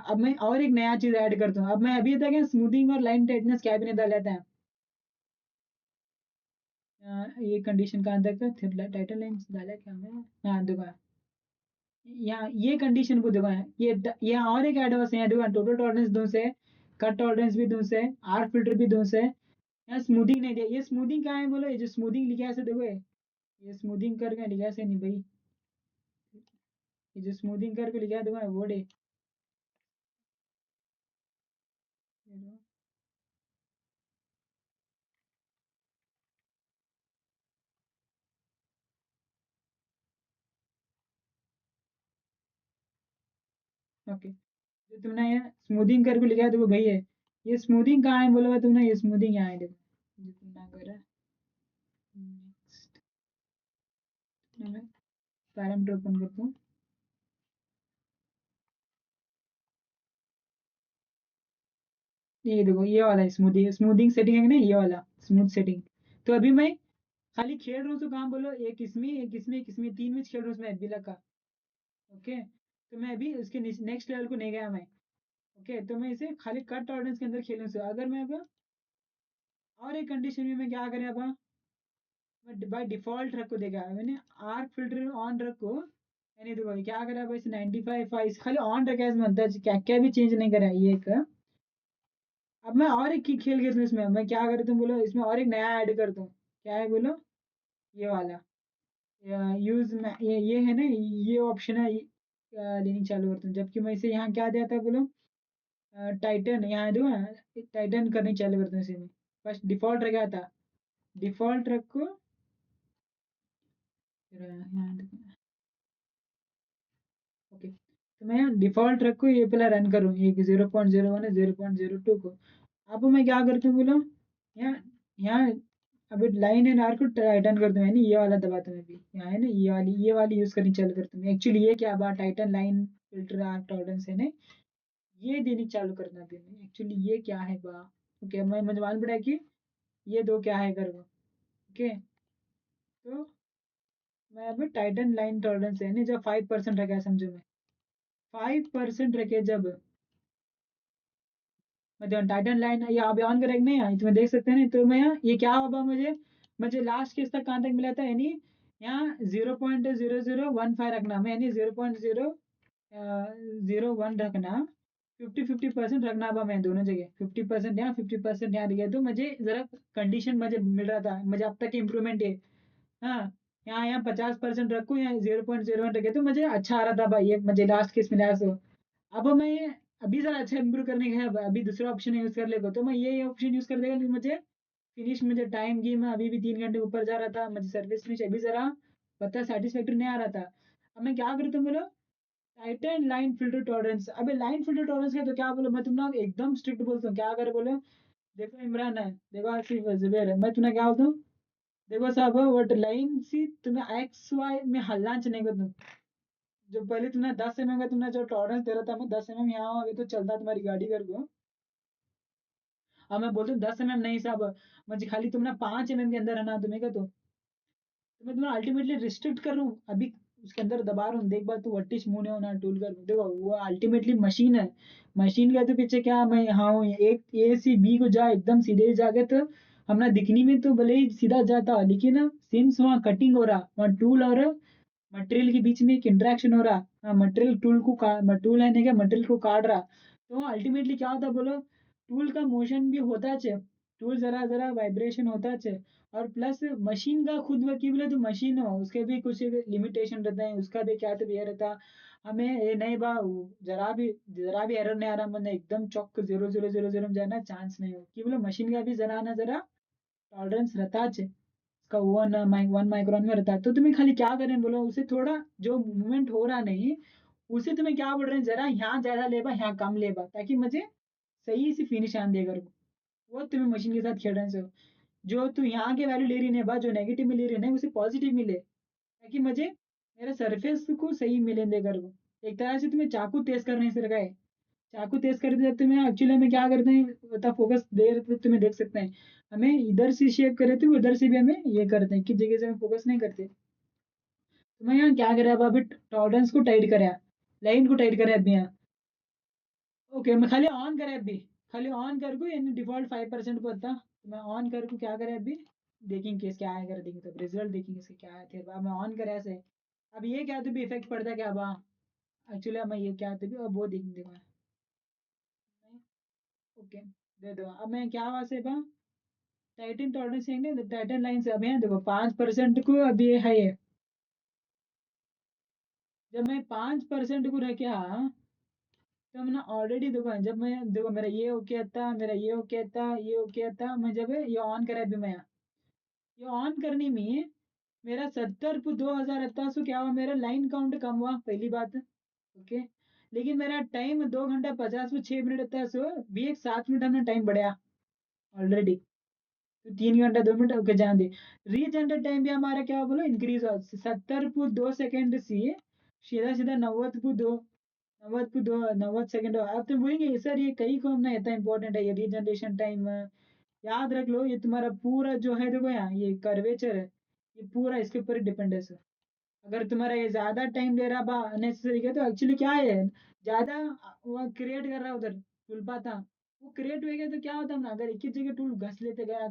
अब मैं और एक नया चीज ऐड कर दूं अब मैं अभी तक स्मूथिंग और लाइन टाइटनेस क्या भी नहीं डाला था ये कंडीशन का अंदर का टाइटल लाइन डाला क्या मैं हाँ देखो यहाँ ये कंडीशन को देखो यहाँ और एक ऐड है देखो टोटल टॉलरेंस दूं से कट टॉलरेंस भी दूं से आर फिल्टर भी दूं से यहाँ स्मूथिंग नहीं दिया ये स्मूथिंग क्या है बोलो ये जो स्मूथिंग लिखा है ऐसे देखो ये स्मूथिंग करके लिखा से नहीं भाई, ये जो स्मूथिंग करके लिखा है देखो वो डे। ओके, जो तुमने ये स्मूथिंग करके लिखा है देखो भाई है, ये स्मूथिंग कहाँ है बोलो तुमने, ये स्मूथिंग यहाँ है देखो, जो तुमने करा। नेक्स्ट मैं पैरामीटर ओपन करता हूँ, ये देखो ये वाला स्मूथिंग, स्मूथिंग सेटिंग है ना ये वाला स्मूथ सेटिंग। तो अभी मैं खाली खेल रहा हूँ तो कहाँ बोलो, एक इसमें एक इसमें एक इसमें तीन में खेल रहा हूँ उसमें एफबीला का। ओके, तो मैं अभी उसके नेक्स्ट लेवल को नहीं गया मैं। ओके, तो मैं इसे खाली कट टॉलरेंस के अंदर खेलूँ से, अगर मैं अब और एक कंडीशन में मैं क्या करें अब, मैं बाय डिफॉल्ट रखो देखा मैंने, आर्क फिल्टर ऑन रखो, यानी देखो क्या करा अब इसे 95 इसे खाली ऑन रखा है इसमें अंदर, क्या क्या भी चेंज नहीं करा ये एक। अब मैं और एक खेल खेल दूँ इसमें, मैं क्या करता हूँ बोलो, इसमें और एक नया ऐड कर दूँ, क्या है बोलो, ये वाला यूज में ये है ना, ये ऑप्शन है, लेनी चालू करता हूँ, जबकि मैं इसे यहाँ क्या दिया था बोलो, टाइटन यहाँ दो, टाइटन करनी चालू करता हूँ इसे मैं, फर्स्ट डिफॉल्ट रखा था, डिफॉल्ट रखो, फिर यहाँ देखो। ओके, तो मैं यहाँ डिफॉल्ट रखो, ये पहले रन करूँ, ये 0.01 है 0.02 को। अब मैं क्या करता हूँ बोलो, यहाँ यहाँ अभी लाइन एंड आर्क को टाइटन कर दूँ, यानी ये वाला दबाता हूँ अभी, यहाँ है ना ये वाली यूज़ करनी चालू करता हूँ एक्चुअली, ये क्या बात Titan line filter arc tolerance है ना, ये देनी चालू करना अभी मैं एक्चुअली, ये क्या है बा। ओके, मैं मुझे मालूम पड़ा कि ये दो क्या है कर वो। ओके, तो मैं अभी टाइटन लाइन टॉलरेंस है ना, जब 5% रखा है समझो, मैं 5% रखे जब, मतलब टाइटन लाइन ये आप ऑन करेंगे नहीं यहाँ तुम्हें देख सकते हैं ना, तो मैं यहाँ ये क्या होगा, मुझे मुझे लास्ट किस तक कहाँ तक मिला था, यानी यहाँ 0.0015 रखना मैं, यानी 0.001 रखना, 50-50% रखना अब मैं दोनों जगह, 50% यहाँ 50% यहाँ दिया, तो मुझे जरा कंडीशन मुझे मिल रहा था, मुझे अब तक इम्प्रूवमेंट है। हाँ, यहाँ यहाँ 50% रखूँ, यहाँ 0.01 रखे, तो मुझे अच्छा आ रहा था भाई, ये मुझे लास्ट केस मिला सो। अब मैं अभी ज़रा अच्छा इम्प्रूव करने का है, अभी दूसरा ऑप्शन यूज़ कर लेगा, तो मैं ये ऑप्शन यूज़ कर देगा, लेकिन मुझे फिनिश मुझे टाइम की मैं अभी भी 3 घंटे ऊपर जा रहा था, मुझे सर्विस फिनिश अभी ज़रा पता सेटिस्फैक्ट्री नहीं आ रहा था। अब मैं क्या करूँ तुम बोलो, टाइटन लाइन फिल्टर टॉलरेंस, अबे लाइन फिल्टर टॉलरेंस है तो क्या बोलो, मैं तुम ना एकदम स्ट्रिक्ट बोलता हूँ, क्या करे बोलो, देखो इमरान है, देखो आसिफ है, जुबैर है, मैं तुम्हें क्या बोलता हूँ, देखो साहब वट लाइन सी तुम्हें एक्स वाई में हल्ला नहीं कर दूँ, जो पहले तुमने 10 mm का तुमने जो टॉलरेंस दे रहा था, मैं 10 mm यहाँ आगे तो चलता तुम्हारी गाड़ी कर को। अब मैं बोलता हूँ 10 mm नहीं साहब, मुझे खाली तुमने 5 mm के अंदर रहना तुम्हें का, तो मैं तुम्हें अल्टीमेटली रिस्ट्रिक्ट कर रहा हूँ अभी, उसके अंदर दबा रहा हूँ, देख बात तू वट्टिश मुंह नहीं होना टूल कर, देखो वो अल्टीमेटली मशीन है, मशीन का तो पीछे क्या मैं हाँ हूँ, एक ए से बी को जा एकदम सीधे जाके, तो हमने दिखने में तो भले ही सीधा जाता, लेकिन सिंस वहाँ कटिंग हो रहा, वहाँ टूल और मटेरियल के बीच में एक इंटरेक्शन हो रहा, हाँ मटेरियल टूल को टूल है क्या मटेरियल को काट रहा, तो अल्टीमेटली क्या होता बोलो, टूल का मोशन भी होता है, टूल जरा जरा वाइब्रेशन होता है, और प्लस मशीन का खुद व की बोले तो मशीन हो उसके भी कुछ लिमिटेशन रहते हैं, उसका भी क्या तो ये रहता, हमें ये नहीं बा जरा भी एरर नहीं आ रहा, मैंने एकदम चौक 0.000 में जाना चांस नहीं हो कि बोले, मशीन का भी जरा ना जरा टॉलरेंस रहता है, इसका 1 माइक्रोन में रहता है, तो तुम्हें खाली क्या करें बोलो, उसे थोड़ा जो मूवमेंट हो रहा नहीं, उसे तुम्हें क्या बोल रहे हैं, जरा यहाँ ज्यादा लेबा यहाँ कम लेबा, ताकि मुझे सही से फिनिश आन देगा, वो तुम्हें मशीन के साथ खेल रहे हैं, जो तू यहाँ के वैल्यू ले रही है बा, जो नेगेटिव में ले रही है ना उसे पॉजिटिव मिले, ताकि मुझे मेरे सरफेस को सही मिले देकर वो, एक तरह से तुम्हें चाकू तेज करने से लगा है, चाकू तेज करते जब तुम्हें एक्चुअली में क्या करते हैं बता, फोकस दे रहे थे तुम्हें देख सकते हैं, हमें इधर से शेप करे थे उधर से भी हमें ये करते हैं, किस जगह से हम फोकस नहीं करते, तो मैं यहाँ क्या करा अब अभी टॉलरेंस को टाइट करा, लाइन को टाइट करा अभी यहाँ। ओके, मैं खाली ऑन करे अभी, खाली ऑन कर को यानी डिफॉल्ट 5% को था, तो मैं ऑन कर को क्या करे अभी, देखेंगे केस क्या आया कर, देखेंगे तो रिजल्ट देखेंगे इसके क्या आया थे, अब मैं ऑन करे ऐसे, अब ये क्या तो भी इफेक्ट पड़ता है क्या बा, एक्चुअली मैं ये क्या तो भी अब वो देखेंगे ओके, दे दो अब मैं क्या हुआ से बा, टाइटन टॉलरेंस है टाइटन लाइन से अब यहाँ देखो 5% को अभी ये है ये। जब मैं 5% को रखे हाँ तो मैं ऑलरेडी देखो जब मैं देखो मेरा ये ओके था मेरा ये ओके था ये ओके था मैं जब ये ऑन करा अभी मैं ये ऑन करने में मेरा 70 को 2000 सो क्या हुआ मेरा लाइन काउंट कम हुआ पहली बात। ओके लेकिन मेरा टाइम 2 घंटा 50 को 6 मिनट था सो भी एक 7 मिनट हमने टाइम बढ़ाया ऑलरेडी। तो 3 घंटा 2 मिनट ओके जान दे। रीजनरेट टाइम भी हमारा क्या हुआ बोलो इंक्रीज हुआ 70 को 2 सेकेंड से सीधा सीधा 90 को 2 अब तुम बोलेंगे सर ये कई को ना इतना इंपॉर्टेंट है ये रीजनरेशन टाइम। याद रख लो ये तुम्हारा पूरा जो है देखो यहाँ ये कर्वेचर है ये पूरा इसके ऊपर डिपेंड है सर। अगर तुम्हारा ये ज्यादा टाइम ले रहा बा अननेसेसरी का तो एक्चुअली क्या है ज्यादा वो क्रिएट कर रहा है उधर टूल पाता वो क्रिएट हो गया तो क्या होता है ना अगर एक ही जगह टूल घस लेते गया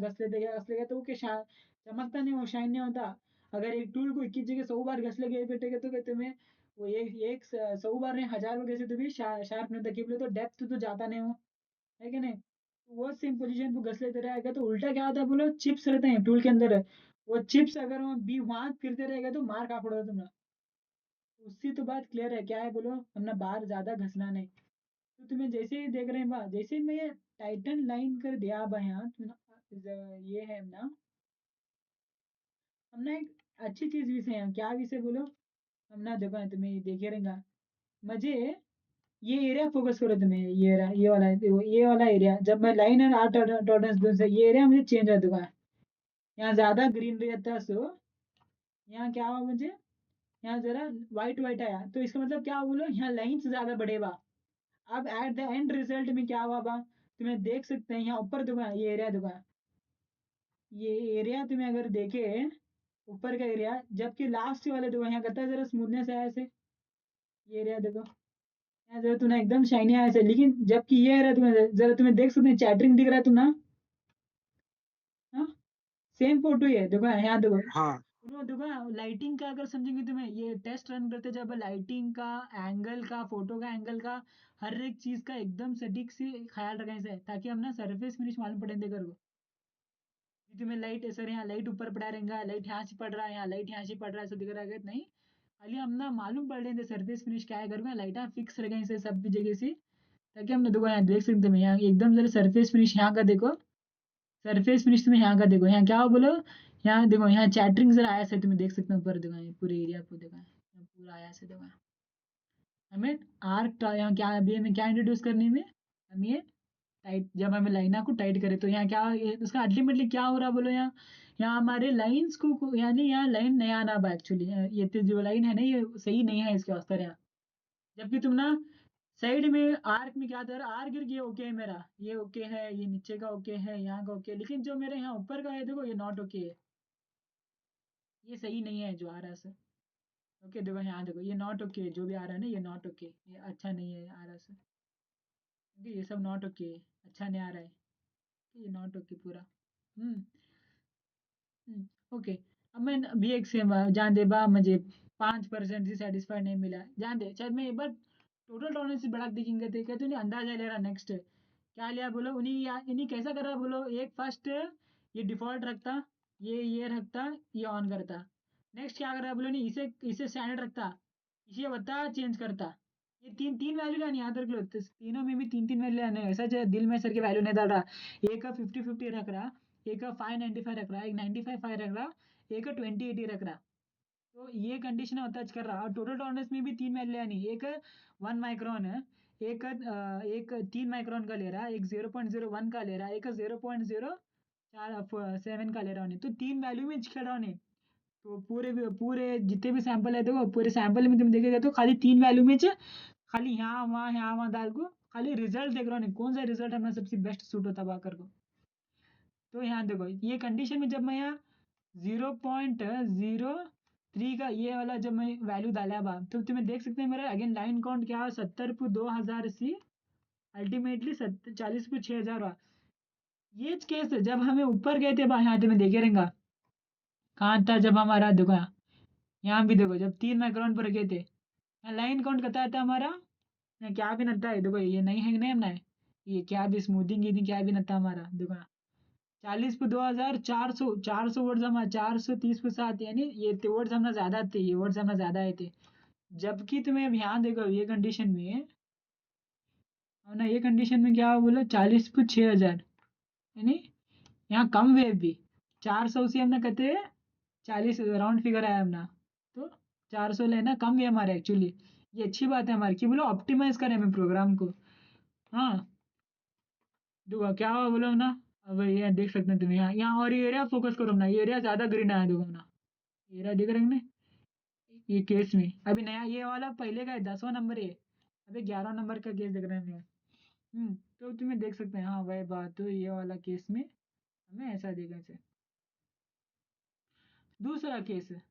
तो वो क्या चमकता नहीं वो शाइन नहीं होता। अगर एक टूल को 21 जगह 100 बार घस लगे बेटे तो क्या तुम्हें वो एक 100 बार नहीं 1000 बार घसे तो भी शार्प नहीं तक तो डेप्थ तो जाता नहीं हो है कि नहीं। वो सेम पोजीशन पे घस लेते रहेगा तो उल्टा क्या होता है बोलो चिप्स रहते हैं टूल के अंदर वो चिप्स अगर वो बी वहां फिरते रहेगा तो मार खा पड़ोगे तुम। उसकी तो बात क्लियर है क्या है बोलो हमने बाहर ज्यादा घसना नहीं। तो तुम्हें जैसे ही देख रहे हैं बा जैसे ही मैं ये टाइटन लाइन कर दिया बा यहाँ ये है ना हमने एक अच्छी चीज विषय है क्या विषय बोलो हमने देखो तुम्हें देखे रहेगा मुझे ये एरिया फोकस करो तुम्हें ये वाला एरिया जब मैं लाइन एंड आर्ट टॉलरेंस दूं से ये एरिया मुझे चेंज हो चुका है। यहाँ ज्यादा ग्रीनरी रहता है सो यहाँ क्या हुआ मुझे यहाँ जरा वाइट वाइट आया तो इसका मतलब क्या बोलो यहाँ लाइन्स ज्यादा बढ़ेगा। अब एट द एंड रिजल्ट में क्या हुआ बा तुम्हें देख सकते हैं यहाँ ऊपर दुकान ये एरिया दुकान ये एरिया तुम्हें अगर देखे ऊपर का एरिया जबकि लास्ट वाले दुकान यहाँ करता है जरा स्मूथनेस आया ऐसे ये एरिया देखो यहाँ जरा तुम्हें एकदम शाइनी आया ऐसे लेकिन जबकि ये एरिया तुम्हें जरा तुम्हें देख सकते हैं चैटरिंग दिख रहा है तुम ना हाँ सेम फोटो ही है देखो यहाँ देखो
हाँ
उन्होंने देखो लाइटिंग का अगर समझेंगे तुम्हें ये टेस्ट रन करते जब लाइटिंग का एंगल का फोटो का एंगल का हर एक चीज का एकदम सटीक से ख्याल रखें इसे ताकि हम ना सरफेस फिनिश मालूम पड़े देखो कि तुम्हें लाइट सर यहाँ लाइट ऊपर पड़ा रहेगा लाइट यहाँ से पड़ रहा है यहाँ लाइट यहाँ से पड़ रहा है ऐसा दिख रहा है नहीं खाली हम ना मालूम पड़ रहे थे सरफेस फिनिश क्या है करूँगा लाइट फिक्स रखें इसे सब जगह से ताकि हम देखो यहाँ देख सकते हैं यहाँ एकदम जरा सरफेस फिनिश यहाँ का देखो सरफेस फिनिश तुम्हें यहाँ का देखो यहाँ क्या हो बोलो यहाँ देखो यहाँ चैटरिंग जरा आया से तुम्हें देख सकते हो ऊपर देखो ये पूरे एरिया को देखो यहाँ पूरा आया से देखो हमें आर्क यहाँ क्या अभी हमें क्या इंट्रोड्यूस करने में हम ये टाइट जब हमें लाइना को टाइट करें तो यहाँ क्या उसका अल्टीमेटली क्या हो रहा बोलो यहाँ यहाँ हमारे लाइंस को यानी यहाँ लाइन नहीं आना बा एक्चुअली ये तो जो लाइन है ना ये सही नहीं है इसके वास्ते यहाँ जबकि तुम ना साइड में आर्क में क्या था आर्क ये ओके है मेरा ये ओके है ये नीचे का ओके है यहाँ का ओके लेकिन जो मेरे यहाँ ऊपर का है देखो ये नॉट ओके है ये सही नहीं है जो आ रहा है सर। ओके देखो यहाँ देखो ये नॉट ओके जो भी आ रहा है ना ये नॉट ओके ये अच्छा नहीं है आ रहा सर क्योंकि ये सब नॉट ओके अच्छा नहीं आ रहा है ये नॉट ओके पूरा हम्म ओके अब मैं भी एक से जान दे बा मुझे 5% से सेटिस्फाइड नहीं मिला जान दे शायद मैं एक बार टोटल टॉलरेंस से बढ़ा देखेंगे थे कहते उन्हें अंदाजा ले रहा नेक्स्ट क्या लिया बोलो इन्हीं कैसा कर रहा बोलो एक फर्स्ट ये डिफॉल्ट रखता ये रखता ये ऑन करता नेक्स्ट क्या कर रहा बोलो नहीं इसे इसे स्टैंडर्ड रखता इसे बता चेंज करता ये तीन तीन वैल्यू लानी याद रख लो तो तीनों में भी तीन तीन वैल्यू लाने ऐसा जो दिल में सर के वैल्यू नहीं डाल रहा एक का 50-50 रख रहा एक का 595 रख रहा है एक 95 रख रहा एक का 2080 रख रहा तो ये कंडीशन टच कर रहा और टोटल टॉलरेंस में भी तीन वैल्यू यानी एक 1 माइक्रोन है एक 3 माइक्रोन का ले रहा है एक 0.01 का ले रहा है एक 0.047 का ले रहा हूँ तो तीन वैल्यू में खेल रहा हूँ तो पूरे पूरे जितने भी सैंपल है देखो पूरे सैंपल में तुम देखेगा तो खाली तीन वैल्यू में खाली यहाँ वहाँ डाल को खाली रिजल्ट देख रहा हूँ कौन सा रिजल्ट हमारा सबसे बेस्ट सूट होता है कर को। तो यहाँ देखो ये कंडीशन में जब मैं यहाँ 0.03 का ये वाला जब मैं वैल्यू डाला बा तो तुम्हें देख सकते हैं मेरा अगेन लाइन काउंट क्या 70 को 2000 सी अल्टीमेटली 40 को 6000 हुआ। ये केस है जब हमें ऊपर गए थे बा यहाँ तुम्हें देखे रहेगा कहाँ था जब हमारा देखो यहाँ भी देखो जब 3 माइक्रोन पर गए थे यहाँ लाइन काउंट करता था हमारा यहाँ क्या भी नता है देखो ये नहीं है नहीं हमने ये क्या भी स्मूथिंग क्या भी नता हमारा देखो 40 पे 2000, 400 वर्ड्स हमारे 430 पे 7, यानी ये वर्ड्स हमारा ज़्यादा थे, ये वर्ड्स हमारा ज़्यादा आए थे। जबकि तुम्हें अब यहाँ देखो ये कंडीशन में, और ना ये कंडीशन में क्या हुआ बोला, 40 पे 6000, यानी यहाँ कम वेव भी 400 से हमने कहते 40 राउंड फिगर आया अपना, तो 400 लेना कम है हमारे एक्चुअली। ये अच्छी बात है हमारी कि बोलो ऑप्टिमाइज करें हमें प्रोग्राम को। हाँ, देखो क्या हुआ बोलो ना। अब ये देख सकते हैं तुम यहाँ यहाँ, और ये एरिया फोकस करो ना, ये एरिया ज़्यादा ग्रीन आया देखो ना, ये एरिया देख रहे हो ना, ये केस में अभी नया ये वाला पहले का है 10वां नंबर है, अभी 11 नंबर का केस देख रहे हैं हम। तो तुम्हें देख सकते हैं, हाँ भाई बात तो ये वाला केस में हमें ऐसा देखा से। दूसरा केस है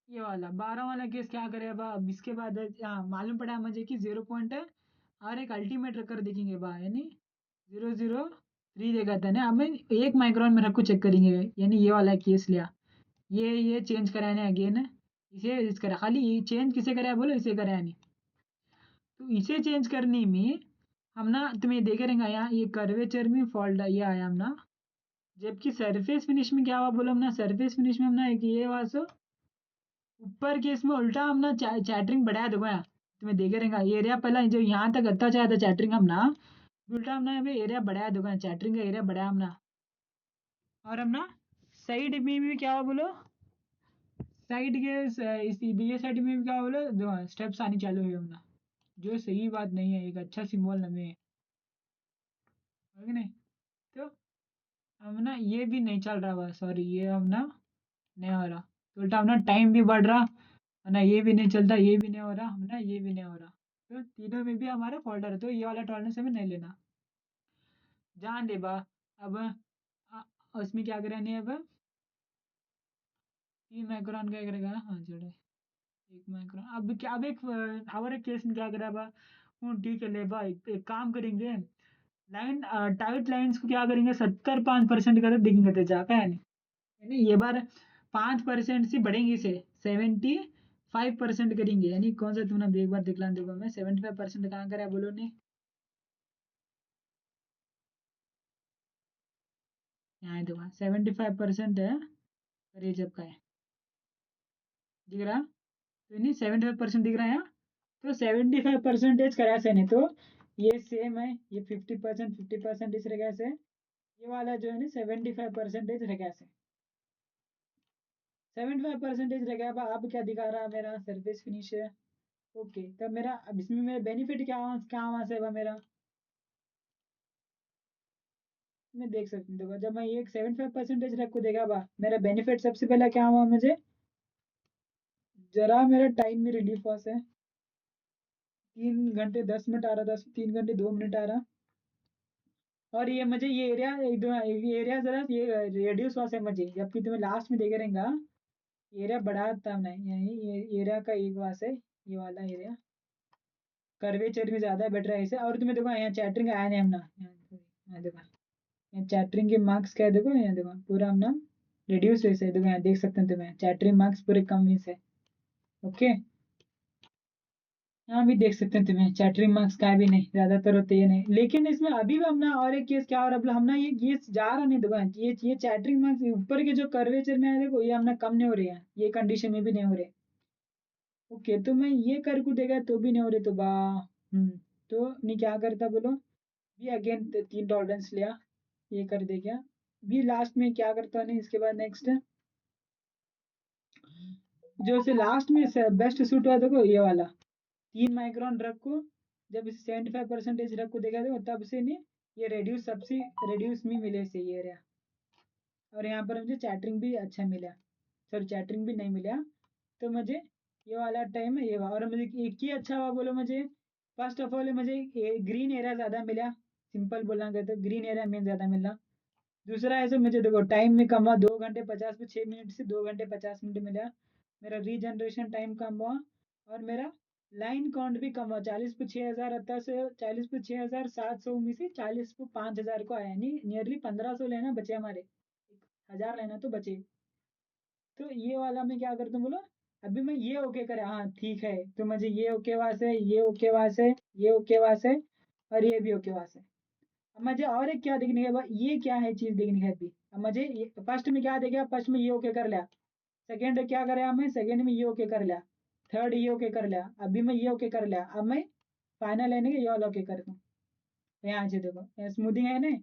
ये वाला 12 वाला केस, क्या करे अब इसके बाद हाँ मालूम पड़ा मुझे कि 0 पॉइंट और एक अल्टीमेट रखकर देखेंगे बा, यानी 003 देखा था ना, अब मैं 1 माइक्रोन में रख को चेक करेंगे, यानी ये वाला केस लिया, ये चेंज कराने अगेन, इसे इस करा खाली ये चेंज किसे कराया बोलो, इसे कराया नहीं। तो इसे चेंज करने में हम ना तुम्हें देखे रहेंगे यहाँ ये कर्वेचर में फॉल्ट ये आया हम ना, जबकि सरफेस फिनिश में क्या हुआ बोलो हम ना, सरफेस फिनिश में हम ना एक ये वासो ऊपर केस में उल्टा हम ना चैटरिंग बढ़ाया देखो यहाँ, तुम्हें देखे रहेंगे ये एरिया पहला जो यहाँ तक अच्छा चाहे था चैटरिंग हम ना, उल्टा हमने अभी एरिया बढ़ाया देखो यहाँ, चैटरिंग का एरिया बढ़ाया हम ना। और हम ना साइड में भी क्या हुआ बोलो, साइड के इस ये साइड में भी क्या हुआ बोलो, जो स्टेप्स आनी चालू हुई हम ना, जो सही बात नहीं है, एक अच्छा सिंबल हमें है कि नहीं। तो हम ना ये भी नहीं चल रहा हुआ, सॉरी ये हम ना नहीं हो रहा, तो उल्टा हम ना टाइम भी बढ़ रहा है ना, ये भी नहीं चलता, ये भी नहीं हो रहा, हम ना ये भी नहीं हो रहा, तो तीनों में भी हमारा फॉल्टर है, तो ये वाला टॉलरेंस हमें नहीं लेना। जान दे बा। अब उसमें क्या करनी है अब, 3 माइक्रोन क्या करेगा, हाँ जोड़े 1 माइक्रोन। अब क्या, अब एक और एक केस में क्या करा बा, ठीक है ले बा, एक काम करेंगे, लाइन टाइट लाइंस को क्या करेंगे 75% कर देखेंगे तो जाका है यानी ये बार 5% से बढ़ेंगे इसे 75% करेंगे, यानी कौन सा तुमने एक बार दिखला देखो, मैं 75% कहाँ करा बोलो ने, यहाँ देखो 75% है, और ये जब का है दिख रहा, तो नहीं 75% दिख रहा है यहाँ, तो 75% करा से नहीं, तो ये सेम है, ये 50% 50% इस रखा से, ये वाला जो है ना 75% रखा से, 75% रखा। अब क्या दिखा रहा है मेरा सरफेस फिनिश है, ओके तब मेरा अब इसमें मेरा बेनिफिट क्या क्या वहां से मेरा, मैं देख सकती हूँ देखो, जब मैं ये 75% रख को देखा बा, मेरा बेनिफिट सबसे पहला क्या हुआ मुझे, जरा मेरा टाइम में रिलीफ हुआ से 3 घंटे 10 मिनट आ रहा, 3 घंटे 2 मिनट आ रहा, और ये मुझे ये एरिया ये एरिया जरा ये रेड्यूस हुआ से मुझे, जबकि तुम्हें लास्ट में देखे रहेगा एरिया बढ़ा था नहीं, यही ये एरिया का एक वास है, ये वाला एरिया कर्वेचर में ज्यादा बेटर है इसे। और तुम्हें देखो यहाँ चैटरिंग आया नहीं हमने, यहाँ देखो यहाँ चैटरिंग के मार्क्स क्या है देखो, यहाँ देखो पूरा हमने रिड्यूस वैसे देखो, यहाँ देख सकते हैं तुम्हें चैटरिंग मार्क्स पूरे कम ही से, ओके यहाँ भी देख सकते हैं तुम्हें चैटरिंग मार्क्स का भी नहीं, ज्यादातर होते ये नहीं, लेकिन इसमें अभी भी हमने और एक केस क्या और अब हमने ये जा रहा नहीं देखो, ये चैटरिंग मार्क्स ऊपर के जो कर्वेचर में है देखो, ये हमने कम नहीं हो रही है, ये कंडीशन में भी नहीं हो रहे, ओके तो मैं ये कर को देगा तो भी नहीं हो रहे, तो बा तो नहीं क्या करता बोलो, भी अगेन 3 टॉलरेंस लिया, ये कर दे क्या, भी लास्ट में क्या करता नहीं, इसके बाद नेक्स्ट जो से लास्ट में बेस्ट सूट हुआ देखो ये वाला 3 माइक्रोन रख को, जब इसे 75% रख को देखा देखो, तब से नहीं ये रेड्यूस सबसे रेड्यूस में मिले से ये रहा, और यहाँ पर मुझे चैटरिंग भी अच्छा मिला, सॉरी चैटरिंग भी नहीं मिला, तो मुझे ये वाला टाइम है ये वाला, और मुझे एक ही अच्छा हुआ बोलो मुझे, फर्स्ट ऑफ ऑल मुझे ग्रीन एरिया ज़्यादा मिला, सिंपल बोलना गया तो ग्रीन एरिया में ज़्यादा मिला। दूसरा ऐसे मुझे देखो टाइम में कम हुआ, 2 घंटे 50 पे 6 मिनट से 2 घंटे 50 मिनट मिला, मेरा रीजनरेशन टाइम कम हुआ, और मेरा लाइन काउंट भी कम हुआ, 40 पे 6000 आता से 40 पे 6700 में से 40 पे 5000 को आया, यानी नियरली 1500 लेना बचे हमारे, 1000 लेना तो बचे। तो ये वाला मैं क्या करता हूँ बोलो, अभी मैं ये ओके करे, हाँ ठीक है, तो मुझे ये ओके वास है, ये ओके वास है, ये ओके वास है, और ये भी ओके वास है। अब मुझे और एक क्या देखने का, ये क्या है चीज देखने का अभी। अब मुझे फर्स्ट में क्या देगा, फर्स्ट में ये ओके कर लिया, सेकंड क्या करे मैं, सेकंड में ये ओके कर लिया, थर्ड ये ओके कर लिया, अभी मैं ये ओके कर लिया, अब मैं फाइनल लेने के ये वाला ओके करता हूँ। तो यहाँ से देखो स्मूथिंग है ना,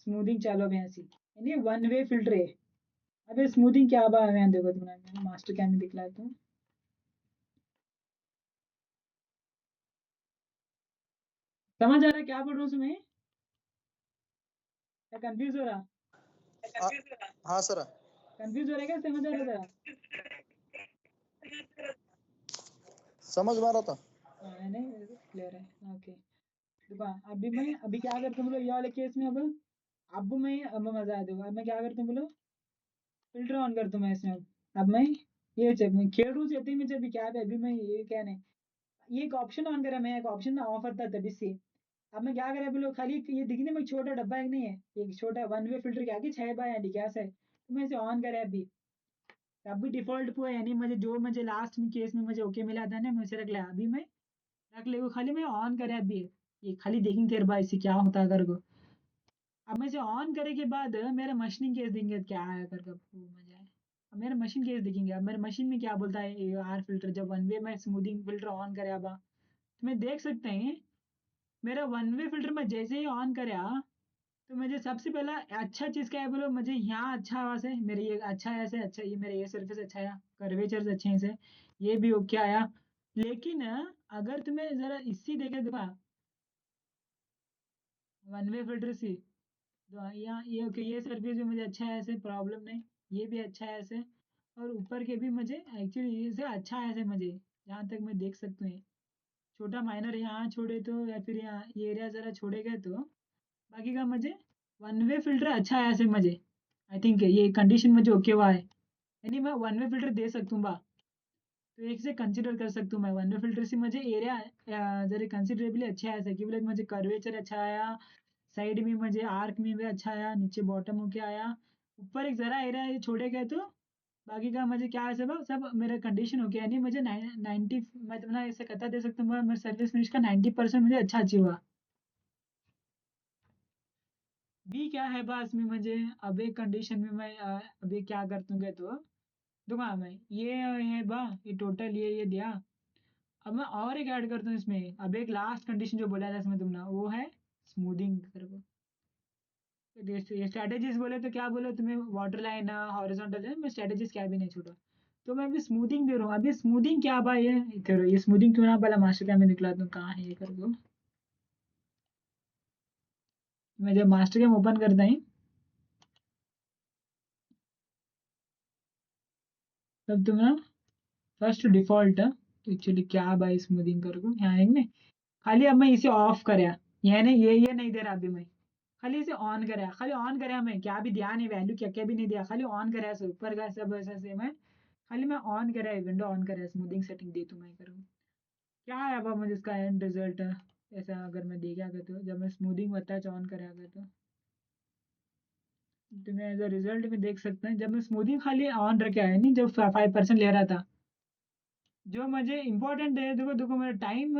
स्मूथिंग चालू है यहाँ से, यानी वन वे फिल्टर है। अबे स्मूथिंग क्या बा है, देखो तुम्हारा मास्टर कैम दिखलाता हूँ। समझ आ रहा है क्या बोल रहा हूँ उसमें, क्या कंफ्यूज हो रहा,
हाँ हाँ सर,
कंफ्यूज हो रहा है क्या, समझ आ रहा था।
समझ में आ रहा था।
हाँ है नहीं, क्लियर है, ओके। देखो अभी मैं अभी क्या करता हूँ बोलो, ये वाले केस में अब मजा आ देखो, अब मैं क्या करता हूँ बोलो, फिल्टर ऑन करता हूँ मैं इसमें। अब मैं ये चेक मैं खेल रहा हूँ सेटिंग में, जब क्या है अभी मैं ये क्या नहीं, ये एक ऑप्शन ऑन करा मैं, एक ऑप्शन ना ऑफ होता तभी से। अब मैं क्या करा बोलो, खाली ये दिखने में छोटा डब्बा एक नहीं है, एक छोटा वन वे फिल्टर क्या कि 6 बाय क्या है, तो मैं इसे ऑन करा अभी। तब भी डिफॉल्ट पे है, यानी मुझे लास्ट में केस में मुझे ओके मिला था ना, मैं उसे रख लिया। अभी मैं रख ले खाली मैं ऑन करे अभी, ये खाली देखेंगे तेरे भाई इससे क्या होता है कर को। अब मैं इसे ऑन करे के बाद मेरा मशीनिंग केस देंगे क्या आया कर, वो मजा है। अब मेरा मशीन केस देखेंगे, अब मेरे मशीन में क्या बोलता है आर फिल्टर, जब वन वे में स्मूथिंग फिल्टर ऑन करे अब तो मैं देख सकते हैं मेरा वन वे फिल्टर में जैसे ही ऑन करे तो मुझे सबसे पहला अच्छा चीज़ क्या है बोलो, मुझे यहाँ अच्छा आवाज़ है मेरे, ये अच्छा है ऐसे, अच्छा ये मेरे ये सरफेस अच्छा है, कर्वेचर्स अच्छे हैं से, ये भी ओके आया। लेकिन अगर तुम्हें ज़रा इससे देखे देखा वन वे फिल्टर सी, तो यहाँ ये ओके, ये सर्विस भी मुझे अच्छा है ऐसे, प्रॉब्लम नहीं, ये भी अच्छा है ऐसे, और ऊपर के भी मुझे एक्चुअली ये से अच्छा है ऐसे मुझे, जहाँ तक मैं देख सकती हूँ। छोटा माइनर यहाँ छोड़े तो, या फिर यहाँ ये एरिया ज़रा छोड़े गए तो बाकी का मुझे वन वे फिल्टर अच्छा है ऐसे मुझे। आई थिंक ये कंडीशन मुझे ओके हुआ है, यानी मैं वन वे फिल्टर दे सकता हूँ बा, तो एक से कंसिडर कर सकता हूँ मैं वन वे फिल्टर से मुझे एरिया जरा कंसिडरेबली अच्छा है ऐसा, कि बोले मुझे कर्वेचर अच्छा आया, साइड में मुझे आर्क में भी अच्छा आया, नीचे बॉटम होके आया, ऊपर एक ज़रा एरिया छोड़े गए तो बाकी का मुझे क्या है सब मेरा कंडीशन हो गया, यानी मुझे 90, मैं तुम्हारा ऐसे कहता दे सकता हूँ मेरे सर्विस फिनिश का 90% मुझे अच्छा अचीव हुआ। बी क्या है बस में मुझे, अब एक कंडीशन में मैं अभी क्या करता हूँ तो दूंगा मैं, ये है बा, ये टोटल ये दिया। अब मैं और एक ऐड करता हूँ इसमें, अब एक लास्ट कंडीशन जो बोला था इसमें तुमने, वो है स्मूथिंग करके। ये स्ट्रेटेजीज बोले तो क्या बोले तुम्हें, वाटर लाइन हॉरिजॉन्टल है, मैं स्ट्रेटेजीज क्या भी नहीं छोड़ा। तो मैं अभी स्मूथिंग दे रहा हूँ, अभी स्मूथिंग क्या बा, ये करो, ये स्मूथिंग क्यों ना पहला मास्टर कैम में निकला दूँ, कहाँ है ये करके। मैं जब मास्टर कैम ओपन करता हूँ तब तुम ना फर्स्ट डिफॉल्ट एक्चुअली क्या बाई स्मूथिंग कर को यहाँ एक में, खाली अब मैं इसे ऑफ कराया, ये नहीं ये नहीं दे रहा अभी मैं, खाली इसे ऑन कराया, खाली ऑन कराया मैं, क्या भी दिया नहीं वैल्यू, क्या क्या भी नहीं दिया, खाली ऑन कराया से ऊपर का सब ऐसा से मैं खाली मैं ऑन कराया, विंडो ऑन कराया, स्मूथिंग सेटिंग दे तो मैं करूँ क्या है अब मुझे इसका एंड रिजल्ट ऐसा अगर मैं देखा अगर, तो जब मैं स्मूथिंग बताया ऑन कराया अगर तो मैं एज अ रिजल्ट में देख सकते हैं, जब मैं स्मूथिंग खाली ऑन रखे आया नहीं, जब 5% ले रहा था, जो मुझे इम्पोर्टेंट है देखो देखो मेरा टाइम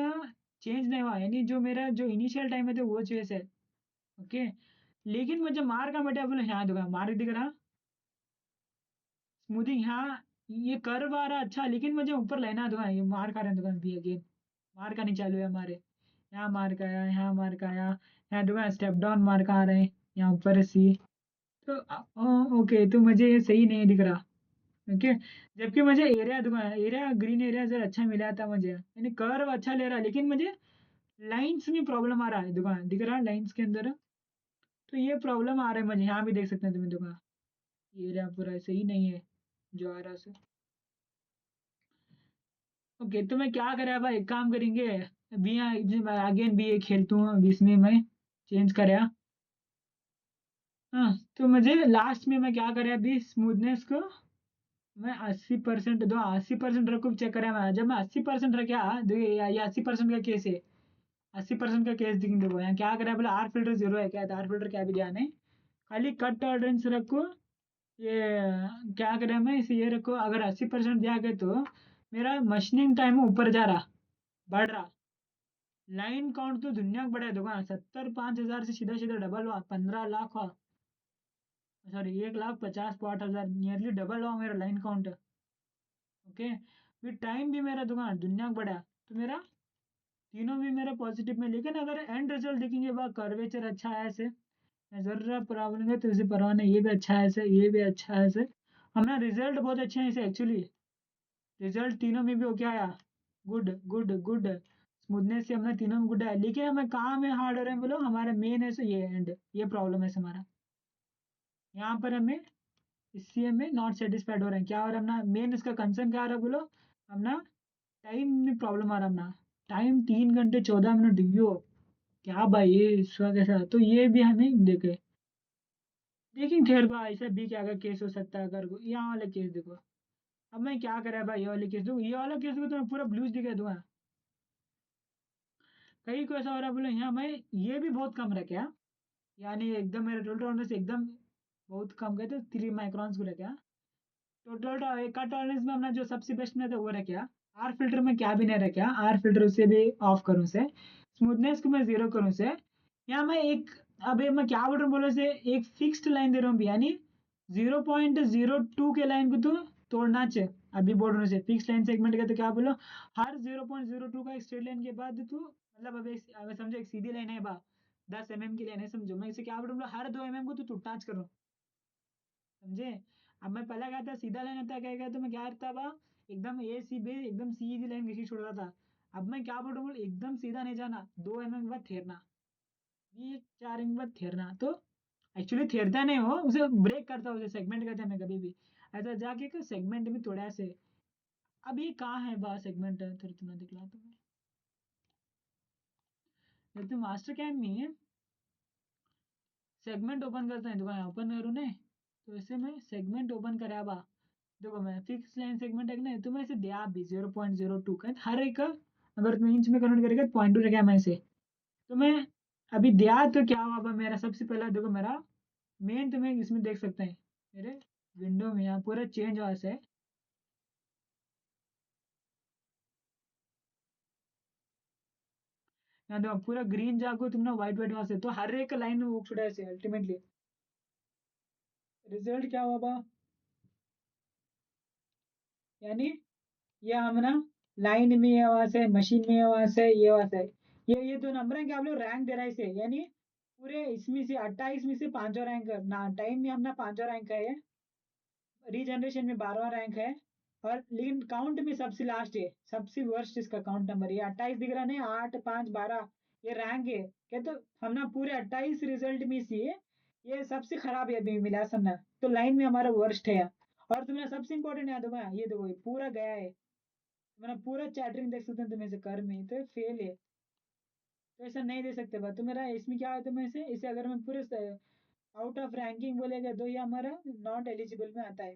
चेंज नहीं हुआ, यानी जो मेरा जो इनिशियल टाइम है तो वो चेंज है, ओके। लेकिन मुझे मार का बेटा बोले यहाँ देखो मार दिख रहा, स्मूथिंग यहाँ ये कर्व आ रहा अच्छा, लेकिन मुझे ऊपर लेना दूंगा, ये मार का रहे दुकान भी अगेन, मार का नहीं चालू है हमारे, यहाँ मार का आया, यहाँ मार का आया, यहाँ दूंगा स्टेप डाउन मार का आ रहे हैं, यहाँ ऊपर सी, तो ओके तो मुझे ये सही नहीं दिख रहा, ओके। जबकि मुझे एरिया दूंगा, एरिया ग्रीन एरिया जरा अच्छा मिला था मुझे, यानी कर्व अच्छा ले रहा, लेकिन मुझे लाइंस में प्रॉब्लम आ रहा है, दुकान दिख रहा है लाइंस के अंदर, तो ये प्रॉब्लम आ रहा है मुझे, यहाँ भी देख सकते हैं तुम्हें दुकान, ये एरिया पूरा सही नहीं है जो आ रहा है, ओके। तो मैं क्या करें भाई, एक काम करेंगे अभी यहाँ अगेन भी ये खेलता हूँ, अभी इसमें मैं चेंज करें, हाँ। तो मुझे लास्ट में मैं क्या करें अभी स्मूथनेस को मैं 80% दो, 80% रखो, चेक करें मैं, जब मैं 80% रखा दो, ये 80% का केस है, 80% का केस दिख देखो यहाँ क्या करें बोले, आर फिल्टर जीरो है क्या, आर फिल्टर क्या भी ध्यान है, खाली कट टॉलरेंस रखो, ये क्या करें मैं इसे ये रखो, अगर 80% दिया गया तो मेरा मशीनिंग टाइम ऊपर जा रहा, बढ़ रहा, लाइन काउंट तो दुनिया बड़ा है देखो 75,000 से सीधा सीधा डबल हुआ 15 लाख हुआ सॉरी 1,50,60,000 नियरली डबल हुआ मेरा लाइन काउंट ओके फिर टाइम भी मेरा दुकान दुनिया बड़ा है, तो मेरा तीनों भी मेरा पॉजिटिव में लेकिन अगर एंड रिजल्ट देखेंगे बा कर्वेचर अच्छा है ऐसे ज़रा प्रॉब्लम है तो इसे परवाह नहीं ये भी अच्छा है ऐसे ये भी अच्छा है ऐसे हमारा रिजल्ट बहुत अच्छे हैं इसे एक्चुअली रिजल्ट तीनों में भी हो क्या आया गुड गुड गुड स्मूथनेस से हमने तीनों में गुड आया लेकिन हमें कहाँ में हार्ड हो रहे हैं बोलो हमारा मेन है सो ये एंड ये प्रॉब्लम है हमारा यहाँ पर हमें इससे हमें नॉट सेटिस्फाइड हो रहे हैं क्या हो रहा है अपना मेन इसका कंसर्न क्या आ रहा है बोलो अपना टाइम में प्रॉब्लम आ रहा है अपना टाइम 3 घंटे 14 मिनट यो क्या भाई ये इसका कैसा तो ये भी हमें देखे लेकिन खैर भाई ऐसा भी क्या अगर केस हो सकता है अगर यहाँ वाले केस देखो अब मैं क्या करा भाई ये वाले केस देखो ये वाला केस देखो तो मैं पूरा ब्लूज दिखा दूंगा कहीं को ऐसा हो रहा है बोले यहाँ मैं ये भी बहुत कम रखे यानी एकदम मेरा टोटल टॉलरेंस एकदम बहुत कम गए थे 3 माइक्रॉन्स को रखे टोटल का टॉलरेंस में अपना जो सबसे बेस्ट में था वो रखे आर फिल्टर में क्या भी नहीं रखे आर फिल्टर उसे भी ऑफ करूँ से स्मूथनेस को मैं 0 करूँ से यहाँ मैं एक अब ये मैं क्या बोल रहा हूँ बोलो से एक फिक्स्ड लाइन दे रहा हूँ यानी 0.02 के लाइन को तो तोड़ना चाहिए अभी बोल रहा हूँ से फिक्स लाइन सेगमेंट का तो क्या बोलो हर 0.02 का एक स्ट्रेट लाइन के बाद तू मतलब अब समझो एक सीधी लाइन है बा 10 mm की लाइन है समझो मैं इसे क्या बोल रहा हूँ हर 2 mm को तो टच करो समझे अब मैं पहले क्या था सीधा लाइन आता क्या तो मैं क्या करता बा एकदम ए सी बे एकदम सीधी लाइन खींच छोड़ता था अब मैं क्या बोल रहा हूँ एकदम सीधा नहीं जाना 2 mm के बाद ठहरना ये 4 mm के बाद ठहरना तो एक्चुअली ठहरता नहीं हो उसे ब्रेक करता उसे सेगमेंट कहते हैं मैं कभी भी ऐसा जाके कि सेगमेंट में थोड़ा से अब ये कहाँ है बा सेगमेंट फिर तुम्हें दिखला तो जब तुम मास्टर कैम में सेगमेंट ओपन करते हैं दुकान ओपन करूँ ने तो ऐसे में सेगमेंट ओपन करा बा देखो मैं फिक्स लाइन सेगमेंट है ना तो मैं इसे दिया भी 0.02 का हर एक का अगर तुम इंच में कन्वर्ट करेगा तो 0.2 रहेगा मैं इसे तो मैं अभी दिया तो क्या हुआ मेरा सबसे पहला देखो मेरा मेन तुम्हें इसमें देख सकते हैं मेरे विंडो में यहाँ पूरा चेंज हुआ है यहाँ देखो पूरा ग्रीन जाको तुमने व्हाइट व्हाइट वहां से तो हर एक लाइन वो छुड़ा है अल्टीमेटली रिजल्ट क्या हुआ बा यानी ये हमने लाइन में है वहां से मशीन में है वहां से ये वहां से ये दो नंबर है क्या आप लोग रैंक दे रहा है इसे यानी पूरे इसमें से 28 में से 5वां रैंक ना टाइम में अपना 5वां रैंक है रीजनरेशन में 12वां रैंक है और लेकिन काउंट में सबसे लास्ट है सबसे वर्स्ट इसका काउंट नंबर ये 28 दिख रहा नहीं 8 5 12 ये रैंक है क्या तो हमने पूरे 28 रिजल्ट में से ये सबसे खराब है अभी मिला समझना तो लाइन में हमारा वर्स्ट है और तुमने सबसे इंपॉर्टेंट याद होगा ये देखो ये पूरा गया है मैंने पूरा चैटरिंग देख सकते हैं तुम इसे कर में तो फेल है तो ऐसा नहीं दे सकते बात तो मेरा इसमें क्या होता है मैं इसे अगर मैं पूरे आउट ऑफ रैंकिंग बोलेगा तो ये हमारा नॉट एलिजिबल में आता है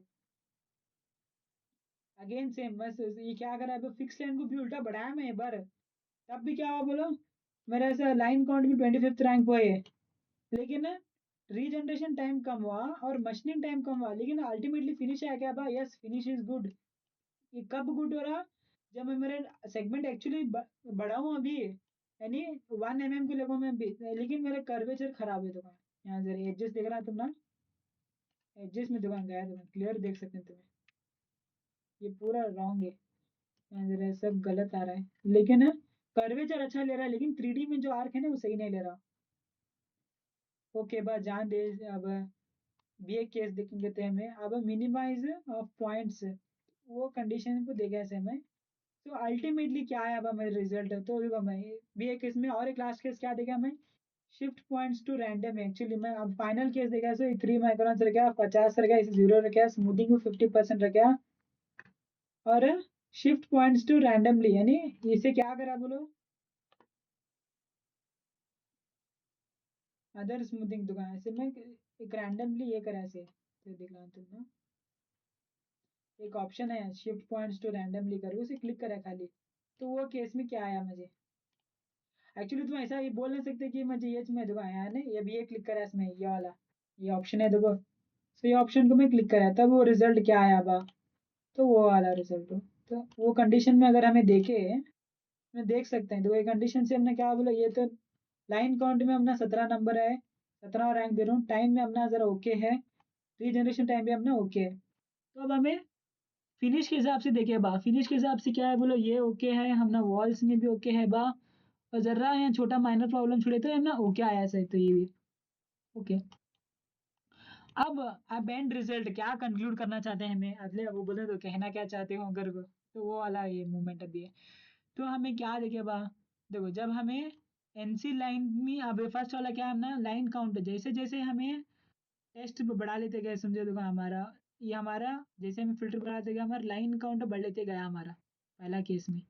अगेन सेम बस ये क्या करा है फिक्स लाइन को भी उल्टा बढ़ाया मैं एक बार तब भी क्या हुआ बोलो मेरा ऐसा लाइन काउंट में 25th रैंक पे है लेकिन रीजनरेशन टाइम कम हुआ और मशीनिंग टाइम कम हुआ लेकिन अल्टीमेटली फिनिश आया क्या भाई यस फिनिश इज गुड ये कब गुड हो रहा जब मैं मेरे सेगमेंट एक्चुअली बढ़ा हूँ अभी यानी 1 mm के लेवल में भी लेकिन मेरा कर्वेचर खराब है दुकान यहाँ जरा एडजस्ट देख रहा तुम ना एडजस्ट में दुकान गया दुकान क्लियर देख सकते हैं तुम्हें ये पूरा रॉन्ग है यहाँ जरा सब गलत आ रहा है लेकिन कर्वेचर अच्छा ले रहा है लेकिन 3D में जो आर्क है ना वो सही नहीं ले रहा ओके बस जान दे अब भी एक केस देखेंगे तो हमें अब मिनिमाइज ऑफ पॉइंट्स वो कंडीशन को देखा ऐसे हमें तो अल्टीमेटली क्या है अब हमारे रिजल्ट तो देखो मैं भी एक केस में और एक लास्ट केस क्या देखा हमें shift points to random actually मैं अब फाइनल केस देखा सो 3 माइक्रॉन्स रखा 50 रखा इसे 0 रखा स्मूथिंग को 50% रखा और शिफ्ट पॉइंट्स टू रैंडमली यानी इसे क्या करा बोलो अदर स्मूथिंग दुकान ऐसे में एक रैंडमली ये करा ऐसे तो दिखला तुम एक ऑप्शन है शिफ्ट पॉइंट्स टू रैंडमली करो उसे क्लिक करा खाली तो वो केस में क्या आया मुझे एक्चुअली तुम ऐसा ये बोल नहीं सकते कि मुझे ये में देखो आया नहीं ये भी ये क्लिक करा इसमें ये वाला ये ऑप्शन है देखो तो ये ऑप्शन को मैं क्लिक करा तब वो रिजल्ट क्या आया बा तो वो वाला रिजल्ट हो तो वो कंडीशन में अगर हमें देखे में देख सकते हैं। तो ये कंडीशन से हमने क्या बोला, ये तो लाइन काउंट में अपना 17 नंबर है, 17 रैंक दे रहा हूँ। टाइम में अपना ज़रा ओके है, रीजनरेशन टाइम भी अपना ओके है। तो अब हमें फिनिश के हिसाब से देखिए बा, फिनिश के हिसाब से क्या है बोलो, ये ओके है, हमने वॉल्स में भी ओके है बा, और जरा यहाँ छोटा माइनर प्रॉब्लम छुड़े तो हमने ओके आया सही, तो ये भी ओके। अब एंड रिजल्ट क्या कंक्लूड करना चाहते हैं हमें, अगले वो बोले तो कहना क्या चाहते हो अगर तो वो वाला ये मूवमेंट अभी है। तो हमें क्या देखिए बा, देखो जब हमें एनसी लाइन में अब फर्स्ट वाला क्या है ना, लाइन काउंट, जैसे जैसे हमें टेस्ट बढ़ा लेते गए, समझे देखो हमारा ये हमारा जैसे हमें फिल्टर बढ़ाते गए हमारा लाइन काउंट बढ़ लेते गया हमारा पहला केस में।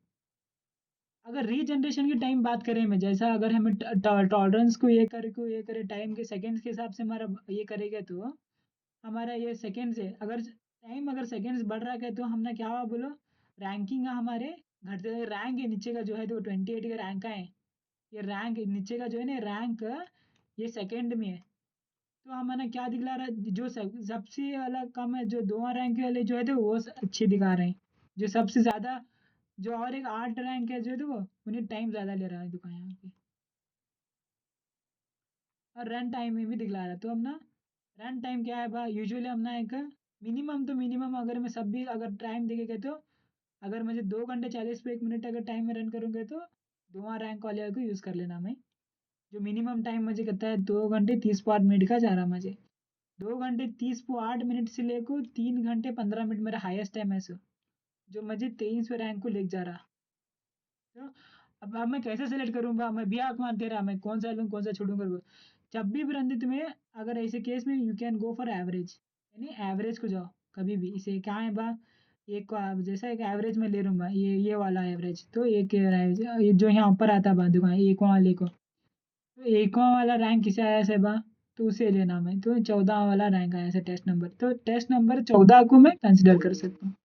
अगर रीजनरेशन की टाइम बात करें में, जैसा अगर हमें टॉलरेंस को ये करे टाइम के सेकंड्स के हिसाब से हमारा ये करेगा, तो हमारा ये सेकंड से अगर टाइम अगर सेकंड्स बढ़ रहा है तो हमने क्या हुआ बोलो, रैंकिंग हमारे घटते, रैंक नीचे का जो है तो 28 का रैंक है, ये रैंक नीचे का जो है ना रैंक ये सेकंड में है। तो हमारा क्या दिखला रहा है, जो सबसे वाला कम है, जो दो रैंक वाले जो है तो वो अच्छे दिखा रहे हैं, जो सबसे ज़्यादा जो और एक 8 रैंक है जो है तो वो उन्हें टाइम ज़्यादा ले रहा है दुकान यहाँ पे, और रन टाइम में भी दिखला रहा है। तो हम ना रन टाइम क्या है बा, यूजुअली हम ना एक मिनिमम तो मिनिमम अगर मैं सब भी अगर टाइम देखेगा तो अगर मुझे 2 घंटे 40 पे 1 मिनट अगर टाइम में रन करूँगा तो दो रैंक वाले को यूज़ कर लेना मैं, जो मिनिमम टाइम मुझे कहता है 2 घंटे 30 मिनट का जा रहा मुझे, 2 घंटे 30 8 मिनट से लेकर 3 घंटे 15 मिनट मेरा हाईएस्ट टाइम है सो, जो मुझे 23वें रैंक को लेके जा रहा। तो अब मैं कैसे सेलेक्ट करूँगा, मैं भी आँख मारते रहा, मैं कौन सा लूँ कौन सा छोड़ूँ करके। जब भी बंदे तुम्हें अगर ऐसे केस में you can go for average, यानी एवरेज को जाओ कभी भी, इसे क्या है बा, एक को जैसा एक एवरेज में ले लूँगा, ये वाला एवरेज, तो एक एवरेज ये जो यहाँ ऊपर आता बा दुकान एक वाले को, तो एक वाला रैंक किसे आया से बा, तो उसे लेना मैं, तो 14 वाला रैंक आया से टेस्ट नंबर, तो टेस्ट नंबर 14 को मैं कंसिडर कर सकता हूँ।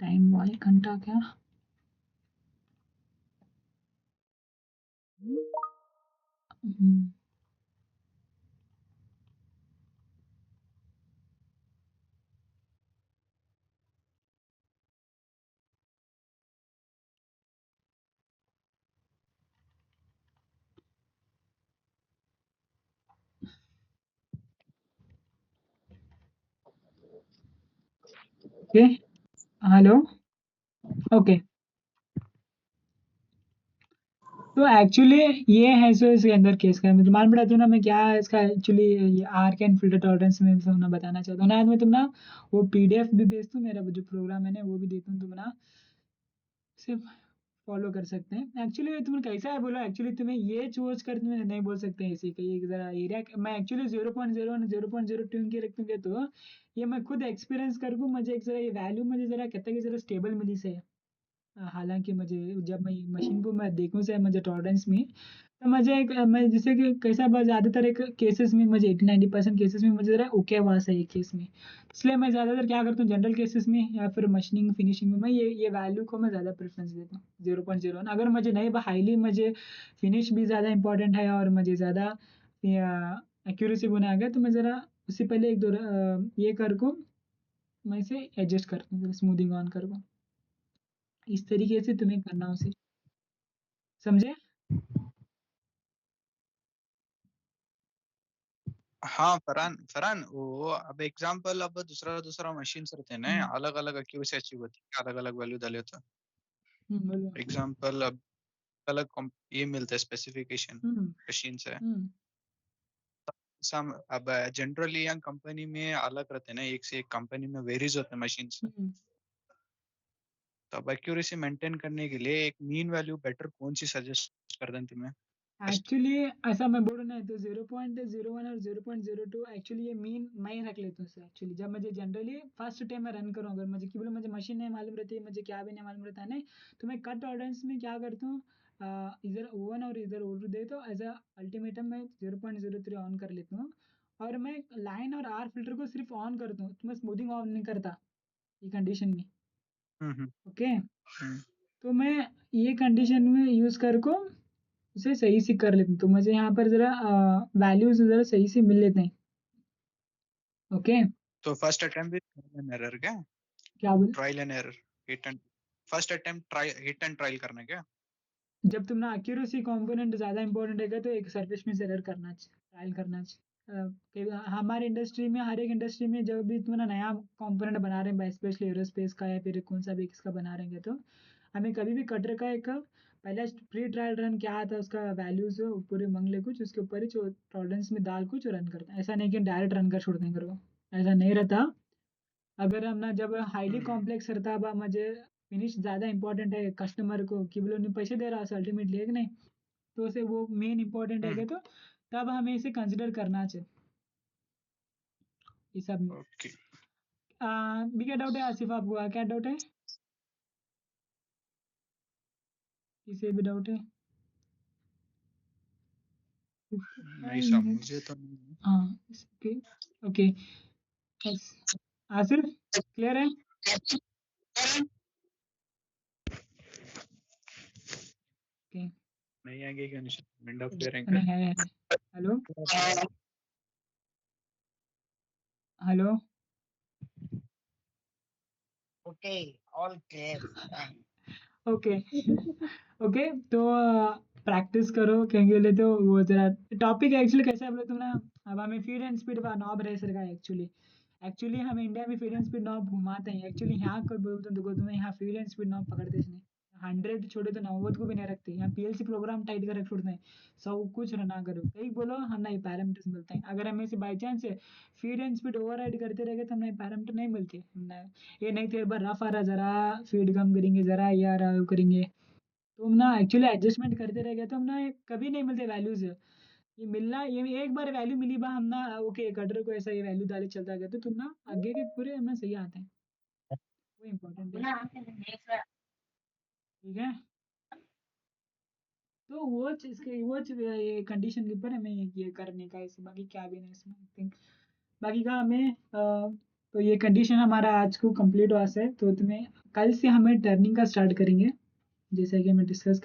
टाइम 1 घंटा क्या, हम्म, ओके हेलो ओके। तो एक्चुअली ये है सो इसके अंदर केस का मैं तुम्हारे बताती हूँ ना, मैं क्या इसका एक्चुअली ये आर्क एंड फिल्टर टॉलरेंस में ना बताना चाहता हूँ ना, आज मैं तुम ना वो पीडीएफ भी भेज दूँ, मेरा जो प्रोग्राम है ना वो भी देता हूँ, तुम ना सिर्फ फॉलो कर सकते हैं। एक्चुअली तुम्हें कैसा है बोलो, एक्चुअली तुम्हें ये चूज कर तुम्हें नहीं बोल सकते हैं इसी का, ये ज़रा एरिया मैं एक्चुअली 0.0 और 0.02 की रखूँगे, तो ये मैं खुद एक्सपीरियंस करूँ, मुझे एक ज़रा ये वैल्यू मुझे ज़रा कहता है कि ज़रा स्टेबल मिली से, हालाँकि मुझे जब मैं मशीन को मैं देखूँ से मुझे टॉलरेंस में, तो मुझे एक मैं जैसे कि कैसा बस ज़्यादातर एक केसेस में मुझे 80-90% केसेस में मुझे ज़रा ओके हुआ सही केस में, इसलिए मैं ज़्यादातर क्या करता हूँ जनरल केसेस में या फिर मशीनिंग फिनिशिंग में मैं ये वैल्यू को मैं ज़्यादा प्रेफरेंस देता हूँ 0.01। अगर मुझे नहीं हाईली मुझे फिनिश भी ज़्यादा इंपॉर्टेंट है और मुझे ज़्यादा एक्यूरेसी बना गया, तो मैं ज़रा उससे पहले एक दो ये कर को मैं इसे एडजस्ट करता हूँ, स्मूदिंग ऑन कर को, इस तरीके से तुम्हें करना हो उसे, समझे?
हाँ फरहान फरहान वो अब एग्जांपल अब दूसरा दूसरा मशीन्स रहते हैं ना, अलग अलग एक्यूरेसी अचीव होती है, अलग अलग वैल्यू डाले होता
बोलो।
है। एग्जांपल अब अलग ये मिलता है स्पेसिफिकेशन
हुँ,
मशीन से।
हुँ,
सम अब जनरली या कंपनी में अलग रहते हैं ना, एक से एक कंपनी में वेरीज होते हैं मशीन से।
हुँ।
तो अब एक्यूरेसी मेंटेन करने के लिए एक मीन वैल्यू बेटर कौन सी सजेस्ट कर दें तुम्हें बेस्ट?
एक्चुअली ऐसा मैं बोलूँ ना तो 0.01 और 0.02 एक्चुअली ये मीन मैं ही रख लेता हूँ इसे, एक्चुअली जब मुझे जनरली फर्स्ट टाइम मैं रन करूँ, अगर मुझे कि बोलो मुझे मशीन नहीं मालूम रहती है, मुझे क्या भी नहीं मालूम रहता है नहीं, तो मैं कट टॉलरेंस में क्या करता हूँ, इधर O1 और इधर O2 दे तो एज अ अल्टीमेटम मैं 0.03 ऑन कर लेता हूँ, और मैं लाइन और आर फिल्टर को सिर्फ ऑन करता हूँ, तो मैं स्मूथिंग ऑन नहीं करता ये कंडीशन में।
हम्म
ओके,
हम्म
तो मैं ये कंडीशन में यूज़ कर को उसे सही से कर लेते हैं, तो मुझे यहाँ पर ज़रा वैल्यूज़ ज़रा सही से मिल लेते हैं। ओके,
तो फर्स्ट अटेम्प्ट विद एरर क्या?
क्या बोले?
Trial and error 8 and first attempt try hit and trial करना है क्या?
जब तुमने एक्यूरेसी कंपोनेंट ज़्यादा इंपॉर्टेंट है तो एक सरफेस में एरर करना चाहिए, ट्रायल करना चाहिए। हमारे इंडस्ट्री में, हर एक इंडस्ट्री में जब भी तुम नया कंपोनेंट बना रहे हैं, स्पेशली एरोस्पेस का या फिर कौन सा भी किसका बना रहे हैं, तो हमें कभी भी कटर का एक पहले प्री ट्रायल रन क्या आता है, उसका वैल्यूज पूरे मंग ले कुछ, उसके ऊपर ही टॉलरेंस में डाल कुछ रन करता है। ऐसा नहीं कि डायरेक्ट रन कर छोड़ देंगे करो, ऐसा नहीं रहता। अगर हम ना जब हाईली कॉम्प्लेक्स रहता बा मुझे फिनिश ज़्यादा इंपॉर्टेंट है कस्टमर को कि बोलो नहीं पैसे दे रहा है अल्टीमेटली है कि नहीं, तो उसे वो मेन इंपॉर्टेंट है तो तब हमें इसे कंसिडर करना चाहिए ये सब में।
ओके।
भी क्या डाउट है आसिफ, आपको क्या डाउट है, किसे भी डाउट है?
नहीं साहब, मुझे तो नहीं।
हाँ ओके ओके, बस आसिफ क्लियर है? ओके,
नहीं आगे क्या निशान विंड ऑफ क्लियर
नहीं है। Hello hello,
Okay, all clear.
Okay okay, तो प्रैक्टिस करो क्योंकि बोले तो वो जरा टॉपिक एक्चुअली कैसे हम लोग तुम ना, अब हमें फीड एंड स्पीड का नॉब रेसर का एक्चुअली एक्चुअली हम इंडिया में फीड एंड स्पीड नॉब घुमाते हैं एक्चुअली, यहाँ को बोलते हैं देखो तुम्हें यहाँ फीड एंड स्पीड नॉब पकड़ते नहीं, 100 छोड़े तो 90 को भी नहीं रखते, यहाँ पीएलसी प्रोग्राम टाइट कर रख छोड़ते हैं, सब कुछ रना करो कहीं बोलो हम नहीं पैरामीटर्स मिलते हैं, अगर हमें से by chance feed and speed over करते रहेंगे तो हमें पैरामीटर नहीं मिलते, ये नहीं तो एक बार रफ आ रहा जरा फीड कम करेंगे, जरा ये आ रहा वो करेंगे, तो हम ना एक्चुअली एडजस्टमेंट करते रह गए तो हम ना कभी नहीं मिलते वैल्यूज, ये मिलना ये एक बार वैल्यू मिली बा हम ना ओके कटर को ऐसा ये वैल्यू डाले चलता गया तो तुम ना आगे के पूरे हम ना सही आते हैं, वो इम्पोर्टेंट है, ठीक है। तो वो चीज़ के वो ये कंडीशन के ऊपर हमें ये करने का इसे, बाकी क्या भी नहीं इसमें आई थिंक, बाकी का हमें तो ये कंडीशन हमारा आज को कंप्लीट हुआ है, तो तुम्हें कल से हमें टर्निंग का स्टार्ट करेंगे जैसा कि हमें डिस्कस